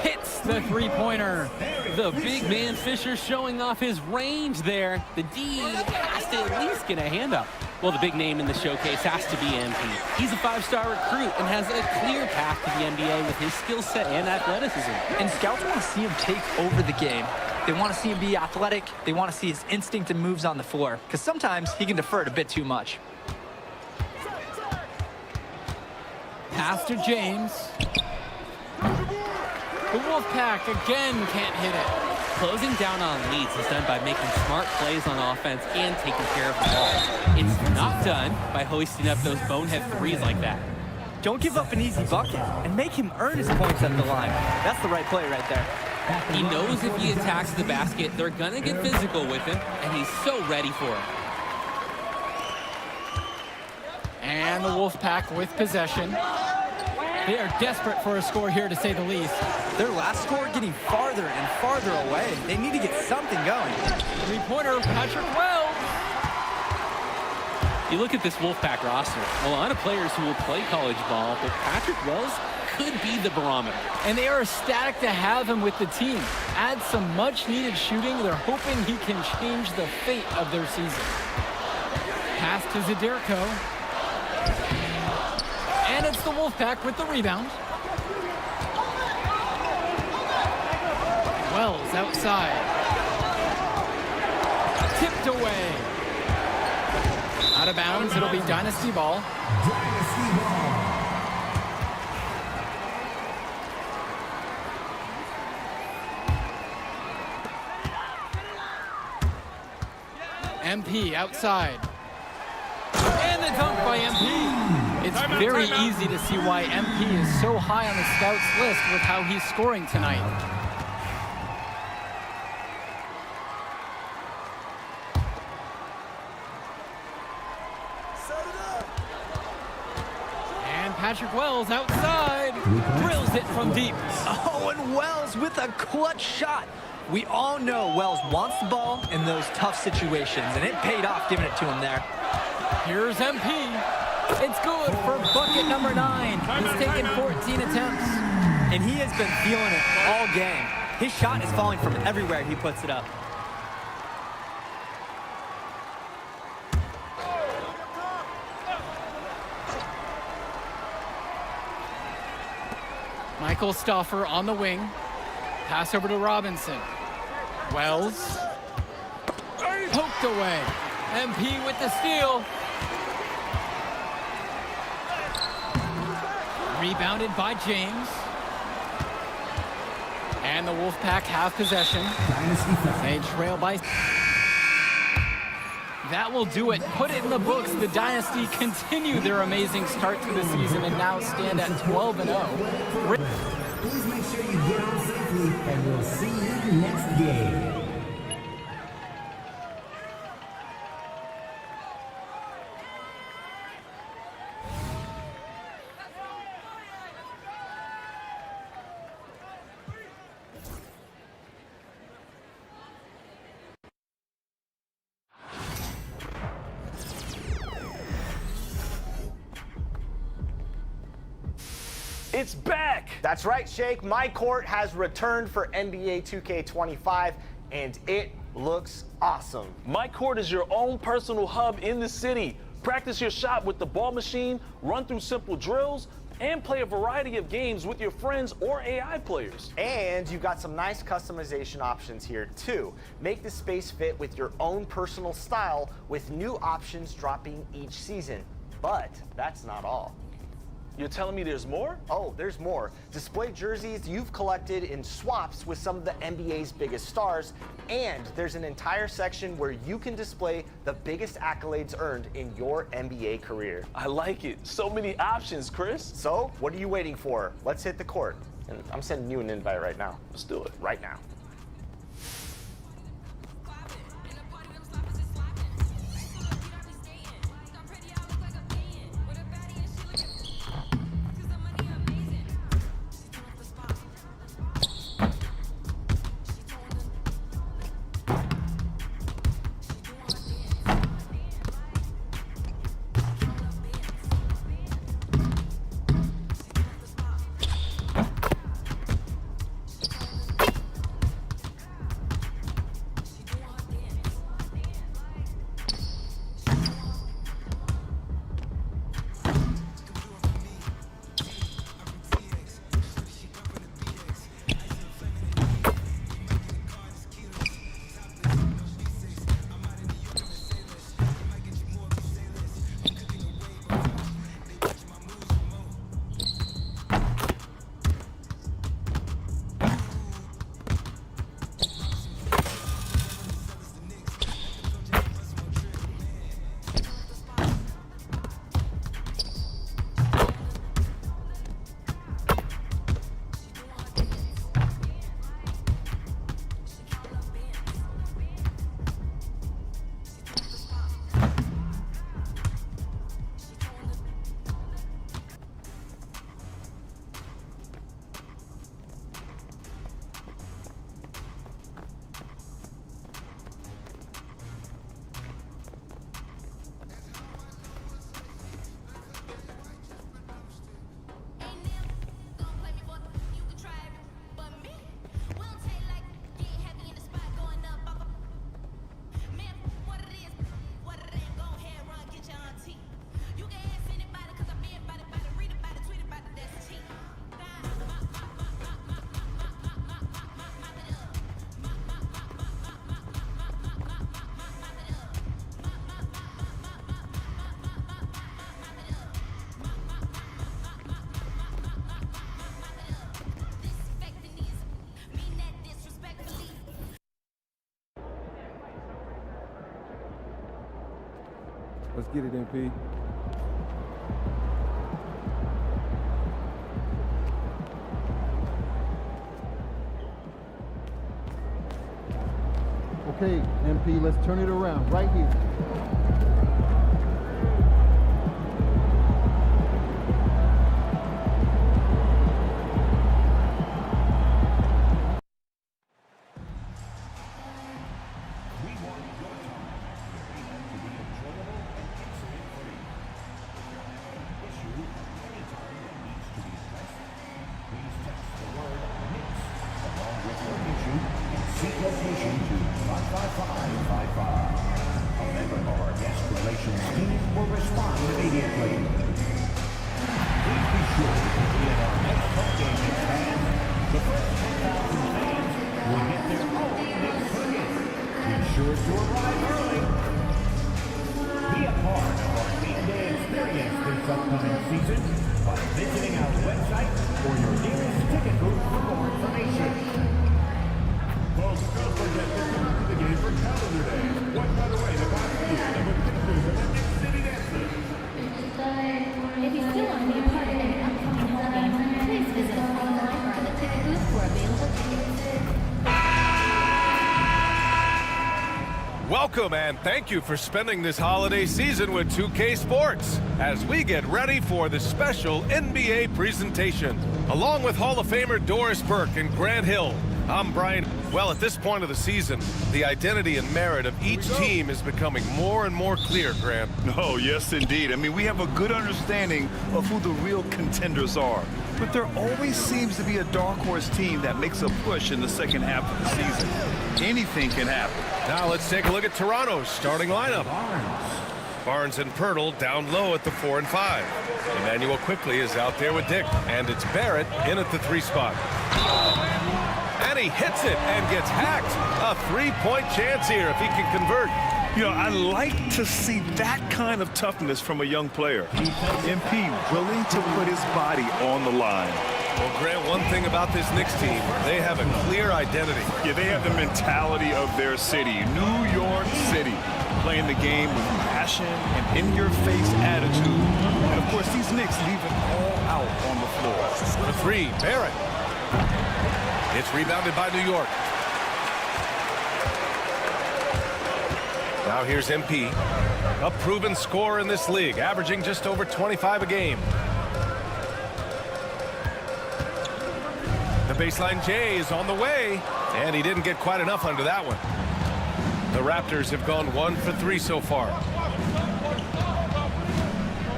Hits the three-pointer. The big man Fisher showing off his range there. The D has to at least get a hand up. Well, the big name in the showcase has to be MP. He's a 5-star recruit and has a clear path to the NBA with his skill set and athleticism. And scouts want to see him take over the game. They want to see him be athletic. They want to see his instinct and moves on the floor, because sometimes he can defer it a bit too much. Pass to James. The Wolfpack again can't hit it. Closing down on leads is done by making smart plays on offense and taking care of the ball. It's not done by hoisting up those bonehead threes like that. Don't give up an easy bucket and make him earn his points at the line. That's the right play right there. He knows if he attacks the basket, they're going to get physical with him, and he's so ready for it. And the Wolfpack with possession. They are desperate for a score here, to say the least. Their last score getting farther and farther away. They need to get something going. Three-pointer, Patrick Wells. You look at this Wolfpack roster, a lot of players who will play college ball, but Patrick Wells could be the barometer. And they are ecstatic to have him with the team. Add some much-needed shooting. They're hoping he can change the fate of their season. Pass to Zadirko. And it's the Wolfpack with the rebound. Wells outside. Tipped away. Out of bounds, it'll be Dynasty ball. Dynasty ball. MP outside. And the dunk by MP. It's very easy to see why MP is so high on the scouts list with how he's scoring tonight. And Patrick Wells outside, drills it from deep. Oh, and Wells with a clutch shot. We all know Wells wants the ball in those tough situations, and it paid off giving it to him there. Here's MP. It's good for bucket number 9. He's taken 14 attempts. And he has been feeling it all game. His shot is falling from everywhere he puts it up. Michael Stauffer on the wing. Pass over to Robinson. Wells. Poked away. MP with the steal. Rebounded by James. And the Wolfpack have possession. They trail by... That will do it. Put it in the books. The Dynasty continue their amazing start to the season and now stand at 12-0. Please make sure you get on safely, and we'll see you next game. It's back! That's right, Shake. My Court has returned for NBA 2K25, and it looks awesome. My Court is your own personal hub in the city. Practice your shot with the ball machine, run through simple drills, and play a variety of games with your friends or AI players. And you've got some nice customization options here, too. Make the space fit with your own personal style with new options dropping each season. But that's not all. You're telling me there's more? Oh, there's more. Display jerseys you've collected in swaps with some of the NBA's biggest stars, and there's an entire section where you can display the biggest accolades earned in your NBA career. I like it. So many options, Chris. So, what are you waiting for? Let's hit the court. And I'm sending you an invite right now. Let's do it. Right now. Let's get it, MP. Okay, MP, let's turn it around right here. Seat location to 55555. A member of our guest relations team will respond immediately. Please be sure to be at our next home game, Knicks fans. The first 10,000 fans will get their own Knicks ticket. Be sure to arrive early. Be a part of our game day experience this upcoming season by visiting our website or your nearest ticket booth for more information. Folks, don't forget to come to the game for calendar day. What, by the way, the past year, there were pictures of the Knicks City dancers. If you still want to be a part of any upcoming home games, please visit us online or at the ticket booth for available tickets. Welcome and thank you for spending this holiday season with 2K Sports as we get ready for the special NBA presentation. Along with Hall of Famer Doris Burke and Grant Hill, I'm Brian. Well, at this point of the season, the identity and merit of each team is becoming more and more clear, Grant. Oh, yes, indeed. I mean, we have a good understanding of who the real contenders are. But there always seems to be a dark horse team that makes a push in the second half of the season. Anything can happen. Now let's take a look at Toronto's starting lineup. Barnes and Pirtle down low at the 4 and 5. Emmanuel Quickley is out there with Dick, and it's Barrett in at the 3 spot. And he hits it and gets hacked. A 3-point chance here if he can convert. You know, I like to see that kind of toughness from a young player. MP willing to put his body on the line. Well, Grant, one thing about this Knicks team, they have a clear identity. Yeah, they have the mentality of their city, New York City, playing the game with passion and in-your-face attitude. And, of course, these Knicks leave it all out on the floor. The 3, Barrett. It's rebounded by New York. Now here's MP, a proven scorer in this league, averaging just over 25 a game. The baseline J is on the way, and he didn't get quite enough under that one. The Raptors have gone 1 for 3 so far.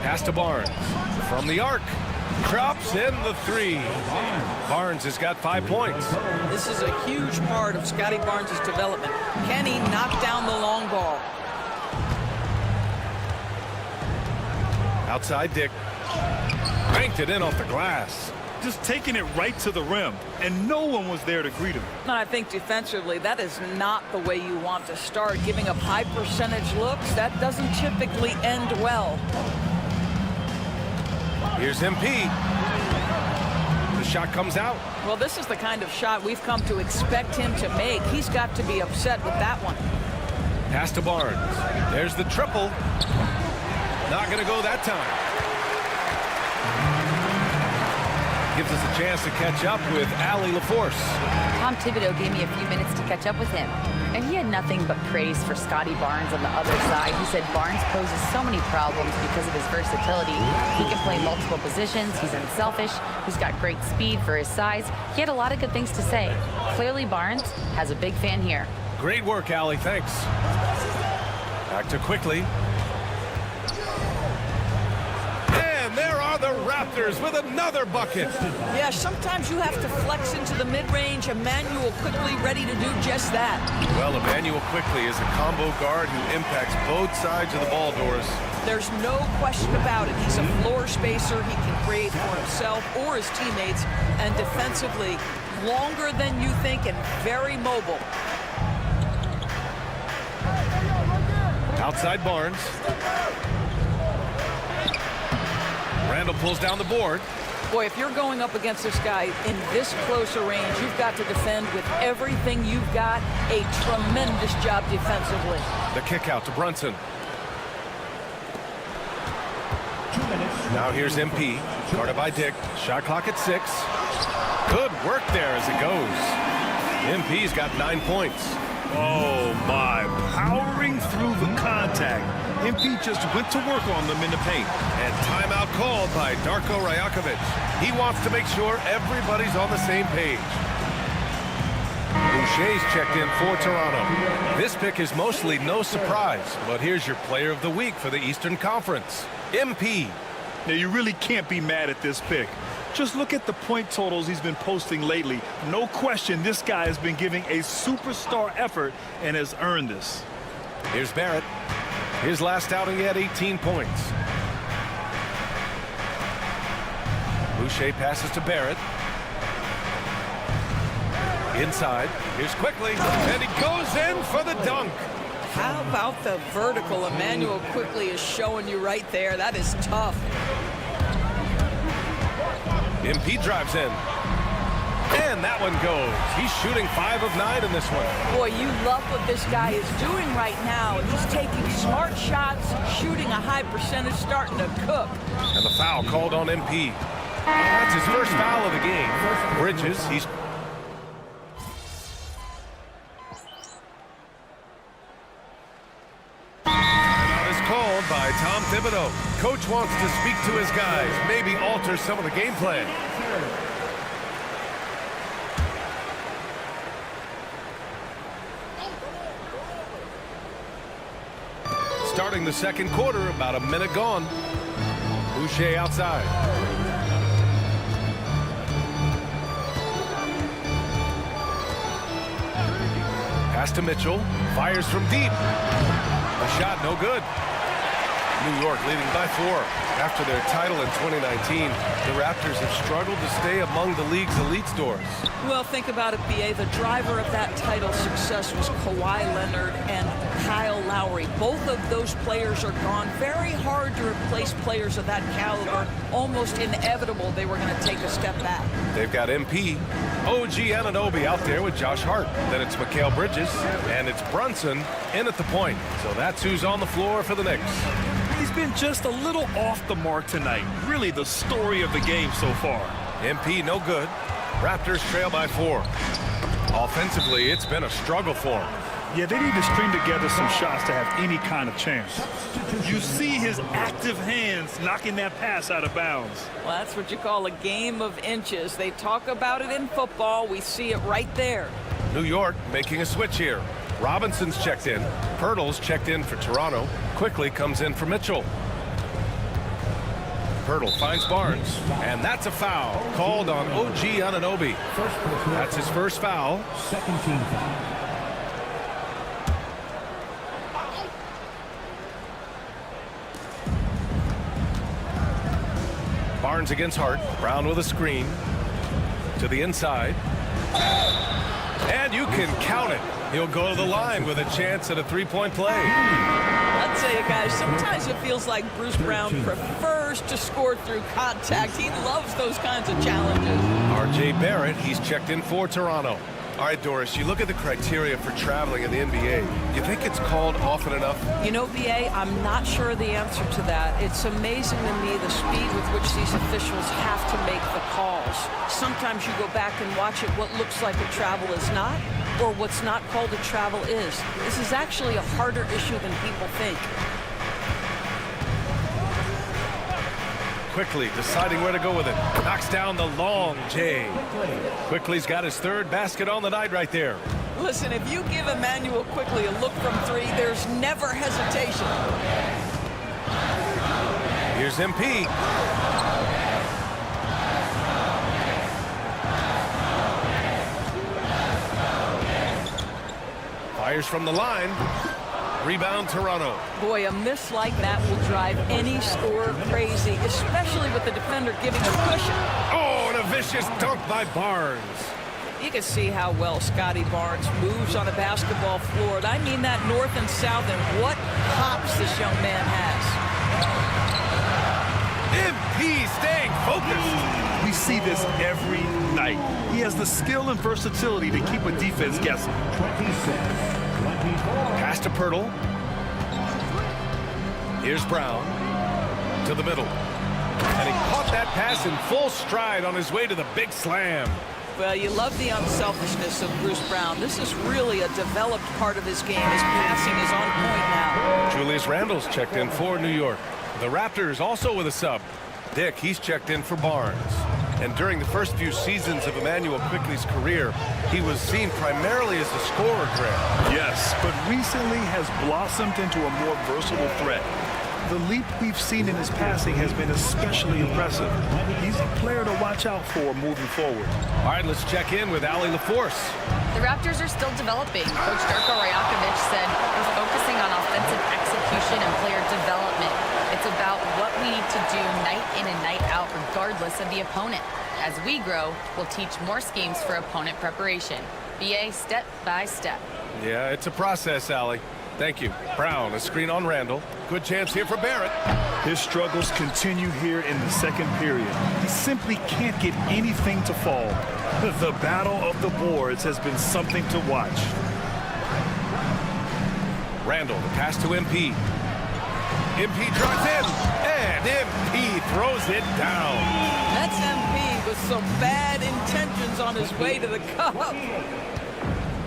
Pass to Barnes from the arc. Drops in the 3. Barnes has got 5 points. This is a huge part of Scotty Barnes' development. Can he knock down the long ball? Outside Dick. Banked it in off the glass. Just taking it right to the rim, and no one was there to greet him. And I think defensively, that is not the way you want to start. Giving up high percentage looks, that doesn't typically end well. Here's MP. The shot comes out. Well, this is the kind of shot we've come to expect him to make. He's got to be upset with that one. Pass to Barnes. There's the triple. Not going to go that time. Gives us a chance to catch up with Allie LaForce. Tom Thibodeau gave me a few minutes to catch up with him, and he had nothing but praise for Scotty Barnes on the other side. He said Barnes poses so many problems because of his versatility. He can play multiple positions, he's unselfish, he's got great speed for his size. He had a lot of good things to say. Clearly Barnes has a big fan here. Great work, Allie, thanks. Back to Quickley. There are the Raptors with another bucket. Yeah, sometimes you have to flex into the mid-range. Emmanuel Quickley ready to do just that. Well, Emmanuel Quickley is a combo guard who impacts both sides of the ball, Doris. There's no question about it. He's a floor spacer. He can create for himself or his teammates. And defensively, longer than you think and very mobile. Outside Barnes. Randall pulls down the board. Boy, if you're going up against this guy in this close a range, you've got to defend with everything you've got. A tremendous job defensively. The kick out to Brunson. Now here's MP. Guarded by Dick. Shot clock at 6. Good work there as it goes. MP's got 9 points. Oh, my. Powering through the contact. MP just went to work on them in the paint. And timeout called by Darko Rajakovic. He wants to make sure everybody's on the same page. Boucher's checked in for Toronto. This pick is mostly no surprise, but here's your player of the week for the Eastern Conference, MP. Now, you really can't be mad at this pick. Just look at the point totals he's been posting lately. No question, this guy has been giving a superstar effort and has earned this. Here's Barrett. His last outing, he had 18 points. Boucher passes to Barrett. Inside. Here's Quickly. And he goes in for the dunk. How about the vertical Immanuel Quickly is showing you right there? That is tough. MP drives in. And that one goes. He's shooting 5 of 9 in this one. Boy, you love what this guy is doing right now. He's taking smart shots, shooting a high percentage, starting to cook. And the foul called on MP. That's his first foul of the game. Bridges, he's... Timeout is called by Tom Thibodeau. Coach wants to speak to his guys, maybe alter some of the game plan. Starting the second quarter, about a minute gone. Boucher outside. Pass to Mitchell. Fires from deep. A shot no good. New York leading by 4. After their title in 2019, the Raptors have struggled to stay among the league's elite stars. Well, think about it, B.A. The driver of that title success was Kawhi Leonard and Kyle Lowry. Both of those players are gone. Very hard to replace players of that caliber. Almost inevitable they were going to take a step back. They've got MP, OG Anunoby out there with Josh Hart. Then it's Mikal Bridges, and it's Brunson in at the point. So that's who's on the floor for the Knicks. He's been just a little off the mark tonight. Really the story of the game so far. MP no good. Raptors trail by 4. Offensively, it's been a struggle for them. Yeah, they need to string together some shots to have any kind of chance. You see his active hands knocking that pass out of bounds. Well, that's what you call a game of inches. They talk about it in football. We see it right there. New York making a switch here. Robinson's checked in. Pirtle's checked in for Toronto. Quickly comes in for Mitchell. Pirtle finds Barnes. And that's a foul called on OG Anunoby. That's his first foul. Second team foul. Barnes against Hart. Brown with a screen. To the inside. And you can count it. He'll go to the line with a chance at a three-point play. I'll tell you guys, sometimes it feels like Bruce Brown prefers to score through contact. He loves those kinds of challenges. R.J. Barrett, he's checked in for Toronto. All right, Doris, you look at the criteria for traveling in the NBA. You think it's called often enough? You know, B.A., I'm not sure the answer to that. It's amazing to me the speed with which these officials have to make the calls. Sometimes you go back and watch it, what looks like a travel is not, or what's not called a travel is. This is actually a harder issue than people think. Quickly deciding where to go with it. Knocks down the long J. Quickly's got his third basket on the night right there. Listen, if you give Immanuel Quickly a look from 3, there's never hesitation. Here's MP. Fires from the line. Rebound, Toronto. Boy, a miss like that will drive any scorer crazy, especially with the defender giving a cushion. Oh, and a vicious dunk by Barnes. You can see how well Scotty Barnes moves on a basketball floor. I mean that north and south, and what hops this young man has. MP staying focused. We see this every night. He has the skill and versatility to keep a defense guessing. 26. Pass to Pirtle. Here's Brown to the middle. And he caught that pass in full stride on his way to the big slam. Well, you love the unselfishness of Bruce Brown. This is really a developed part of his game. His passing is on point now. Julius Randle's checked in for New York. The Raptors also with a sub. Dick, he's checked in for Barnes. And during the first few seasons of Emmanuel Quickley's career, he was seen primarily as a scorer, Grant. Yes, but recently has blossomed into a more versatile threat. The leap we've seen in his passing has been especially impressive. He's a player to watch out for moving forward. All right, let's check in with Allie LaForce. The Raptors are still developing. Coach Darko Rajakovic said he's focusing on offensive execution and player development. It's about what we need to do night in and night out, regardless of the opponent. As we grow, we'll teach more schemes for opponent preparation. BA step by step. Yeah, it's a process, Allie. Thank you. Brown, a screen on Randle. Good chance here for Barrett. His struggles continue here in the second period. He simply can't get anything to fall. The battle of the boards has been something to watch. Randle, the pass to MP. MP drives in, and MP throws it down. That's MP with some bad intentions on his way to the cup.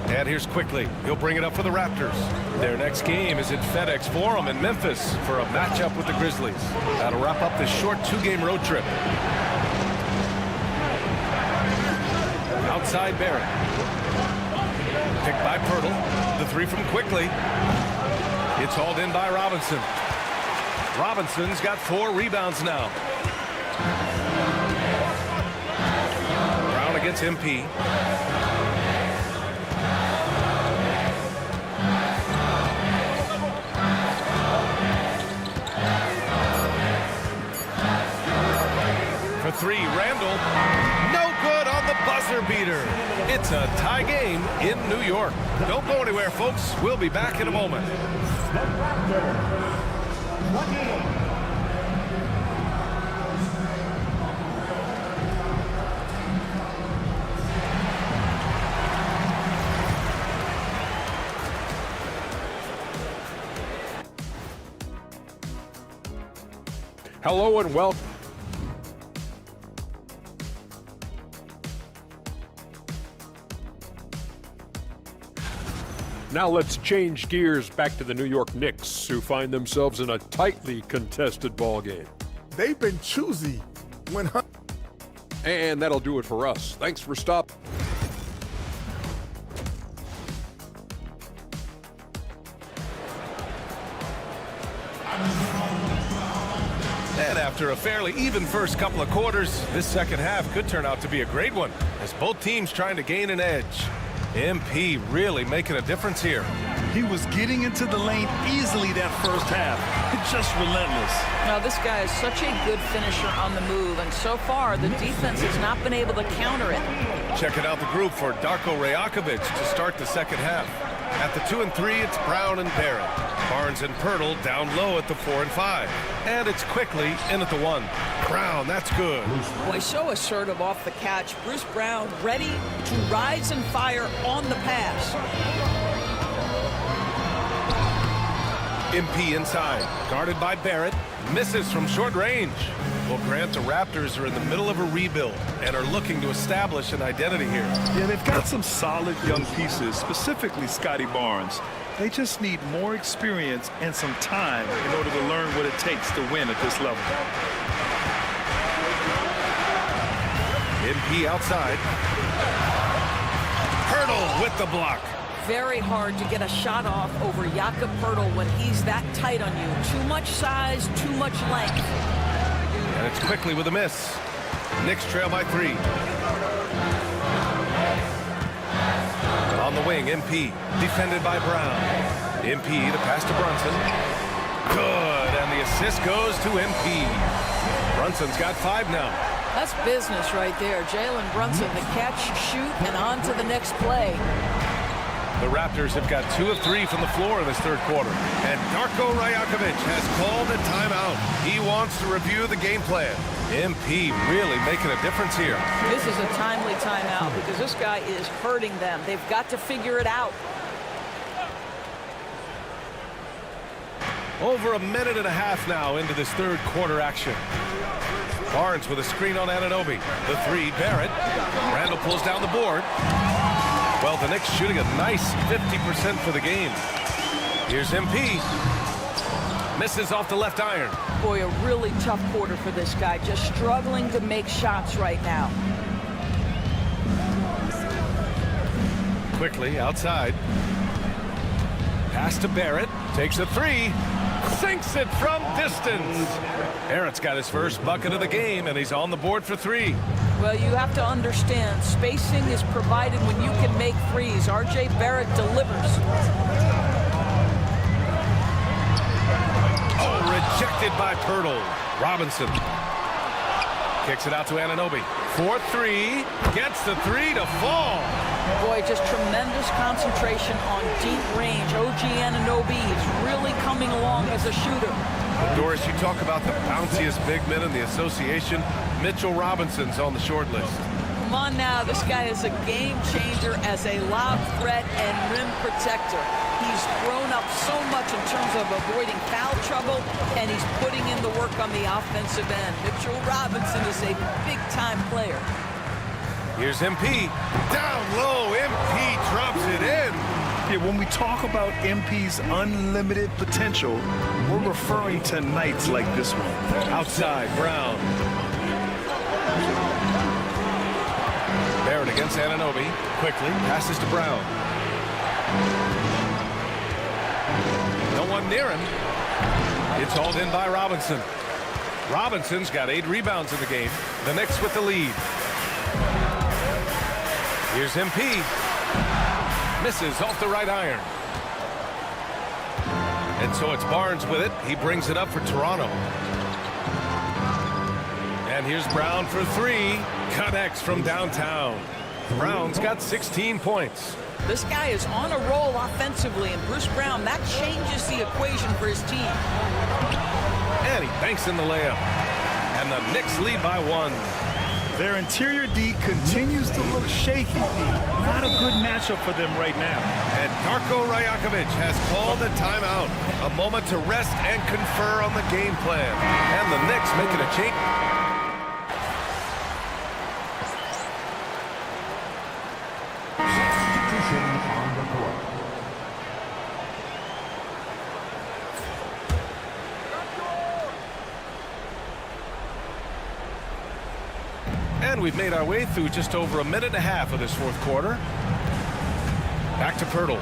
And here's Quickley. He'll bring it up for the Raptors. Their next game is at FedEx Forum in Memphis for a matchup with the Grizzlies. That'll wrap up this short 2-game road trip. Outside Barrett. Picked by Pirtle. The three from Quickley. It's hauled in by Robinson. Robinson's got 4 rebounds now. Brown against MP. For 3, Randle. No good on the buzzer beater. It's a tie game in New York. Don't go anywhere, folks. We'll be back in a moment. Hello and welcome. Now let's change gears back to the New York Knicks, who find themselves in a tightly contested ball game. They've been choosy when. And that'll do it for us. Thanks for stopping. And after a fairly even first couple of quarters, this second half could turn out to be a great one, as both teams trying to gain an edge. MP really making a difference here. He was getting into the lane easily that first half. Just relentless. Now, this guy is such a good finisher on the move, and so far, the defense has not been able to counter it. Checking out the group for Darko Rajakovic to start the second half. At the 2 and 3, it's Brown and Barrett. Barnes and Pirtle down low at the 4 and 5. And it's Quickley in at the 1. Brown, that's good. Boy, so assertive off the catch. Bruce Brown ready to rise and fire on the pass. MP inside, guarded by Barrett, misses from short range. Well, Grant, the Raptors are in the middle of a rebuild and are looking to establish an identity here. Yeah, they've got some solid young pieces, specifically Scotty Barnes. They just need more experience and some time in order to learn what it takes to win at this level. MP outside. Pirtle with the block. Very hard to get a shot off over Jakob Pirtle when he's that tight on you. Too much size, too much length. And it's Quickley with a miss. Knicks trail by 3. On the wing, MP, defended by Brown. MP, the pass to Brunson. Good, and the assist goes to MP. Brunson's got 5 now. That's business right there. Jalen Brunson, the catch, shoot, and on to the next play. The Raptors have got 2 of 3 from the floor in this third quarter. And Darko Rajakovic has called a timeout. He wants to review the game plan. MP really making a difference here. This is a timely timeout because this guy is hurting them. They've got to figure it out. Over a minute and a half now into this third quarter action. Barnes with a screen on Anunoby. The three, Barrett. Randall pulls down the board. Well, the Knicks shooting a nice 50% for the game. Here's MP. Misses off the left iron. Boy, a really tough quarter for this guy. Just struggling to make shots right now. Quickly outside. Pass to Barrett. Takes a three. Sinks it from distance. Barrett's got his first bucket of the game, and he's on the board for three. Well, you have to understand, spacing is provided when you can make threes. R.J. Barrett delivers. Oh, rejected by Pirtle. Robinson kicks it out to Anunoby. 4-3. Gets the three to fall. Boy, just tremendous concentration on deep range. OG Anunoby is really coming along as a shooter. Doris, you talk about the bounciest big men in the association. Mitchell Robinson's on the short list. Come on now, this guy is a game changer as a lob threat and rim protector. He's grown up so much in terms of avoiding foul trouble, and he's putting in the work on the offensive end. Mitchell Robinson is a big-time player. Here's MP. Down low, MP drops it in. Yeah, when we talk about MP's unlimited potential, we're referring to nights like this one. Outside, Brown. Barrett against Anunoby. Quickly, passes to Brown. No one near him. It's hauled in by Robinson. Robinson's got 8 rebounds in the game. The Knicks with the lead. Here's MP. Misses off the right iron. And so it's Barnes with it. He brings it up for Toronto. And here's Brown for three. Connects from downtown. Brown's got 16 points. This guy is on a roll offensively, and Bruce Brown, that changes the equation for his team. And he banks in the layup. And the Knicks lead by 1. Their interior D continues to look shaky. Not a good matchup for them right now. And Darko Rajakovic has called a timeout. A moment to rest and confer on the game plan. And the Knicks making a change. Substitution on the court. And we've made our way through just over a minute and a half of this fourth quarter. Back to Pirtle.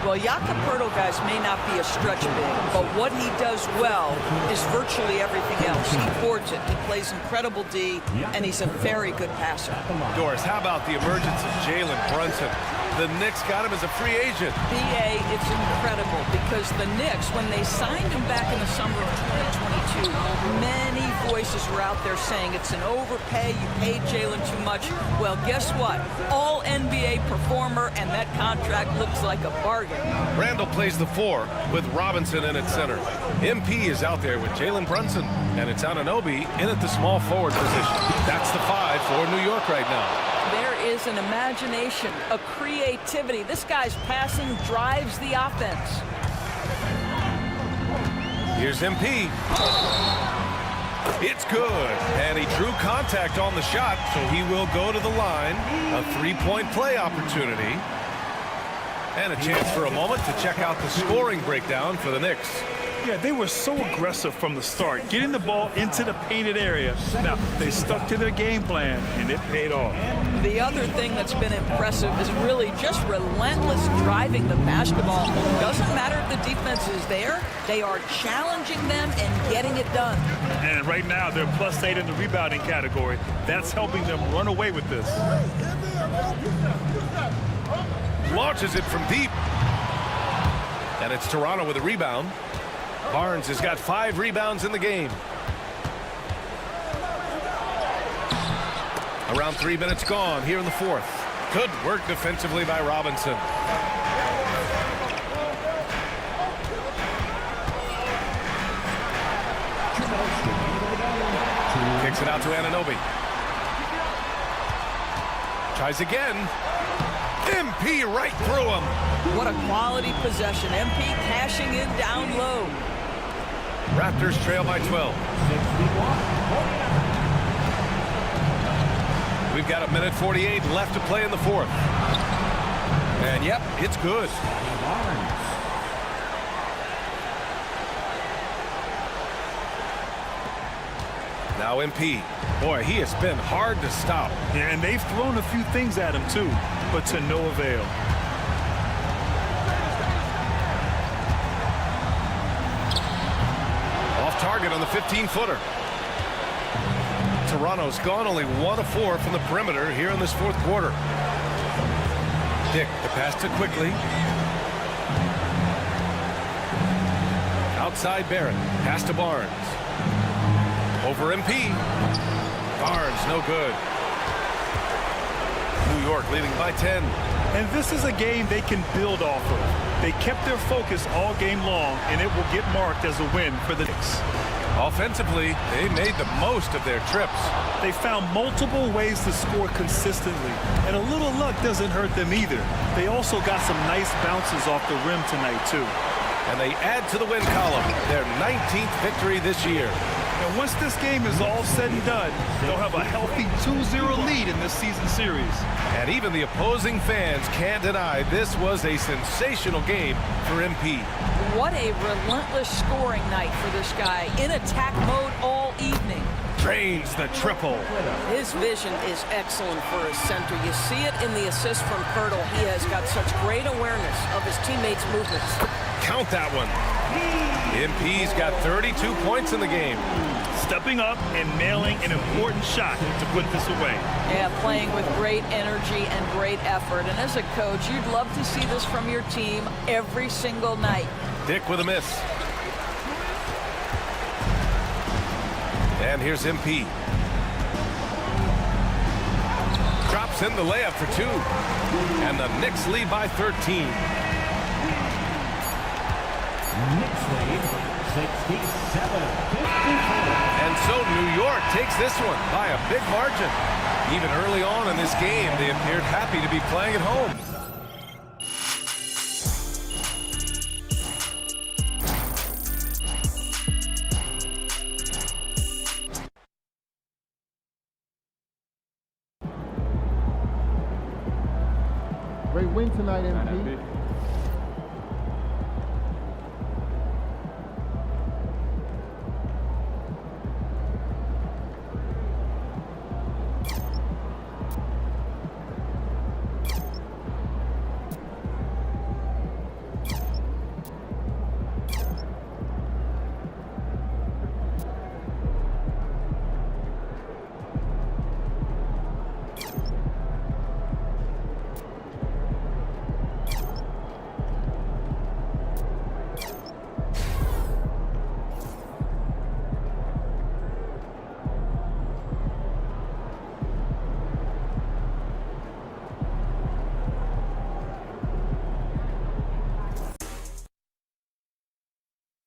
Well, Jakob Pirtle, guys, may not be a stretch big, but what he does well is virtually everything else. He boards it, he plays incredible D, and he's a very good passer. Doris, how about the emergence of Jalen Brunson? The Knicks got him as a free agent. B.A., it's incredible because the Knicks, when they signed him back in the summer of 2022, many voices were out there saying it's an overpay, you paid Jalen too much. Well, guess what? All NBA performer, and that contract looks like a bargain. Randall plays the 4 with Robinson in at center. MP is out there with Jalen Brunson, and it's Anunoby in at the small forward position. That's the 5 for New York right now. There is an imagination, a creativity. This guy's passing drives the offense. Here's MP. It's good. And he drew contact on the shot, so he will go to the line. A three-point play opportunity. And a chance for a moment to check out the scoring breakdown for the Knicks. Yeah, they were so aggressive from the start, getting the ball into the painted area. Now, they stuck to their game plan, and it paid off. The other thing that's been impressive is really just relentless driving the basketball. Doesn't matter if the defense is there, they are challenging them and getting it done. And right now, they're +8 in the rebounding category. That's helping them run away with this. Launches it from deep. And it's Toronto with a rebound. Barnes has got 5 rebounds in the game. Around 3 minutes gone here in the fourth. Good work defensively by Robinson. Kicks it out to Anunoby. Tries again. MP right through him. What a quality possession. MP cashing in down low. Raptors trail by 12. We've got 1:48 left to play in the fourth. And yep, it's good. Now MP. Boy, he has been hard to stop. Yeah, and they've thrown a few things at him too, but to no avail. Off target on the 15-footer. Toronto's gone only 1 of 4 from the perimeter here in this fourth quarter. Dick, the pass to Quickly. Outside Barrett. Pass to Barnes. Over MP. Barnes, no good. New York leading by 10. And this is a game they can build off of. They kept their focus all game long, and it will get marked as a win for the Knicks. Offensively, they made the most of their trips. They found multiple ways to score consistently, and a little luck doesn't hurt them either. They also got some nice bounces off the rim tonight, too. And they add to the win column, their 19th victory this year. And once this game is all said and done, they'll have a healthy 2-0 lead in this season series. And even the opposing fans can't deny this was a sensational game for MP. What a relentless scoring night for this guy. In attack mode all evening. Drains the triple. His vision is excellent for a center. You see it in the assist from Pirtle. He has got such great awareness of his teammates' movements. Count that one. MP's got 32 points in the game. Stepping up and nailing an important shot to put this away. Yeah, playing with great energy and great effort. And as a coach, you'd love to see this from your team every single night. Dick with a miss. And here's MP. Drops in the layup for 2. And the Knicks lead by 13. Knicks lead 67-54. And so New York takes this one by a big margin. Even early on in this game, they appeared happy to be playing at home. Great win tonight, MP.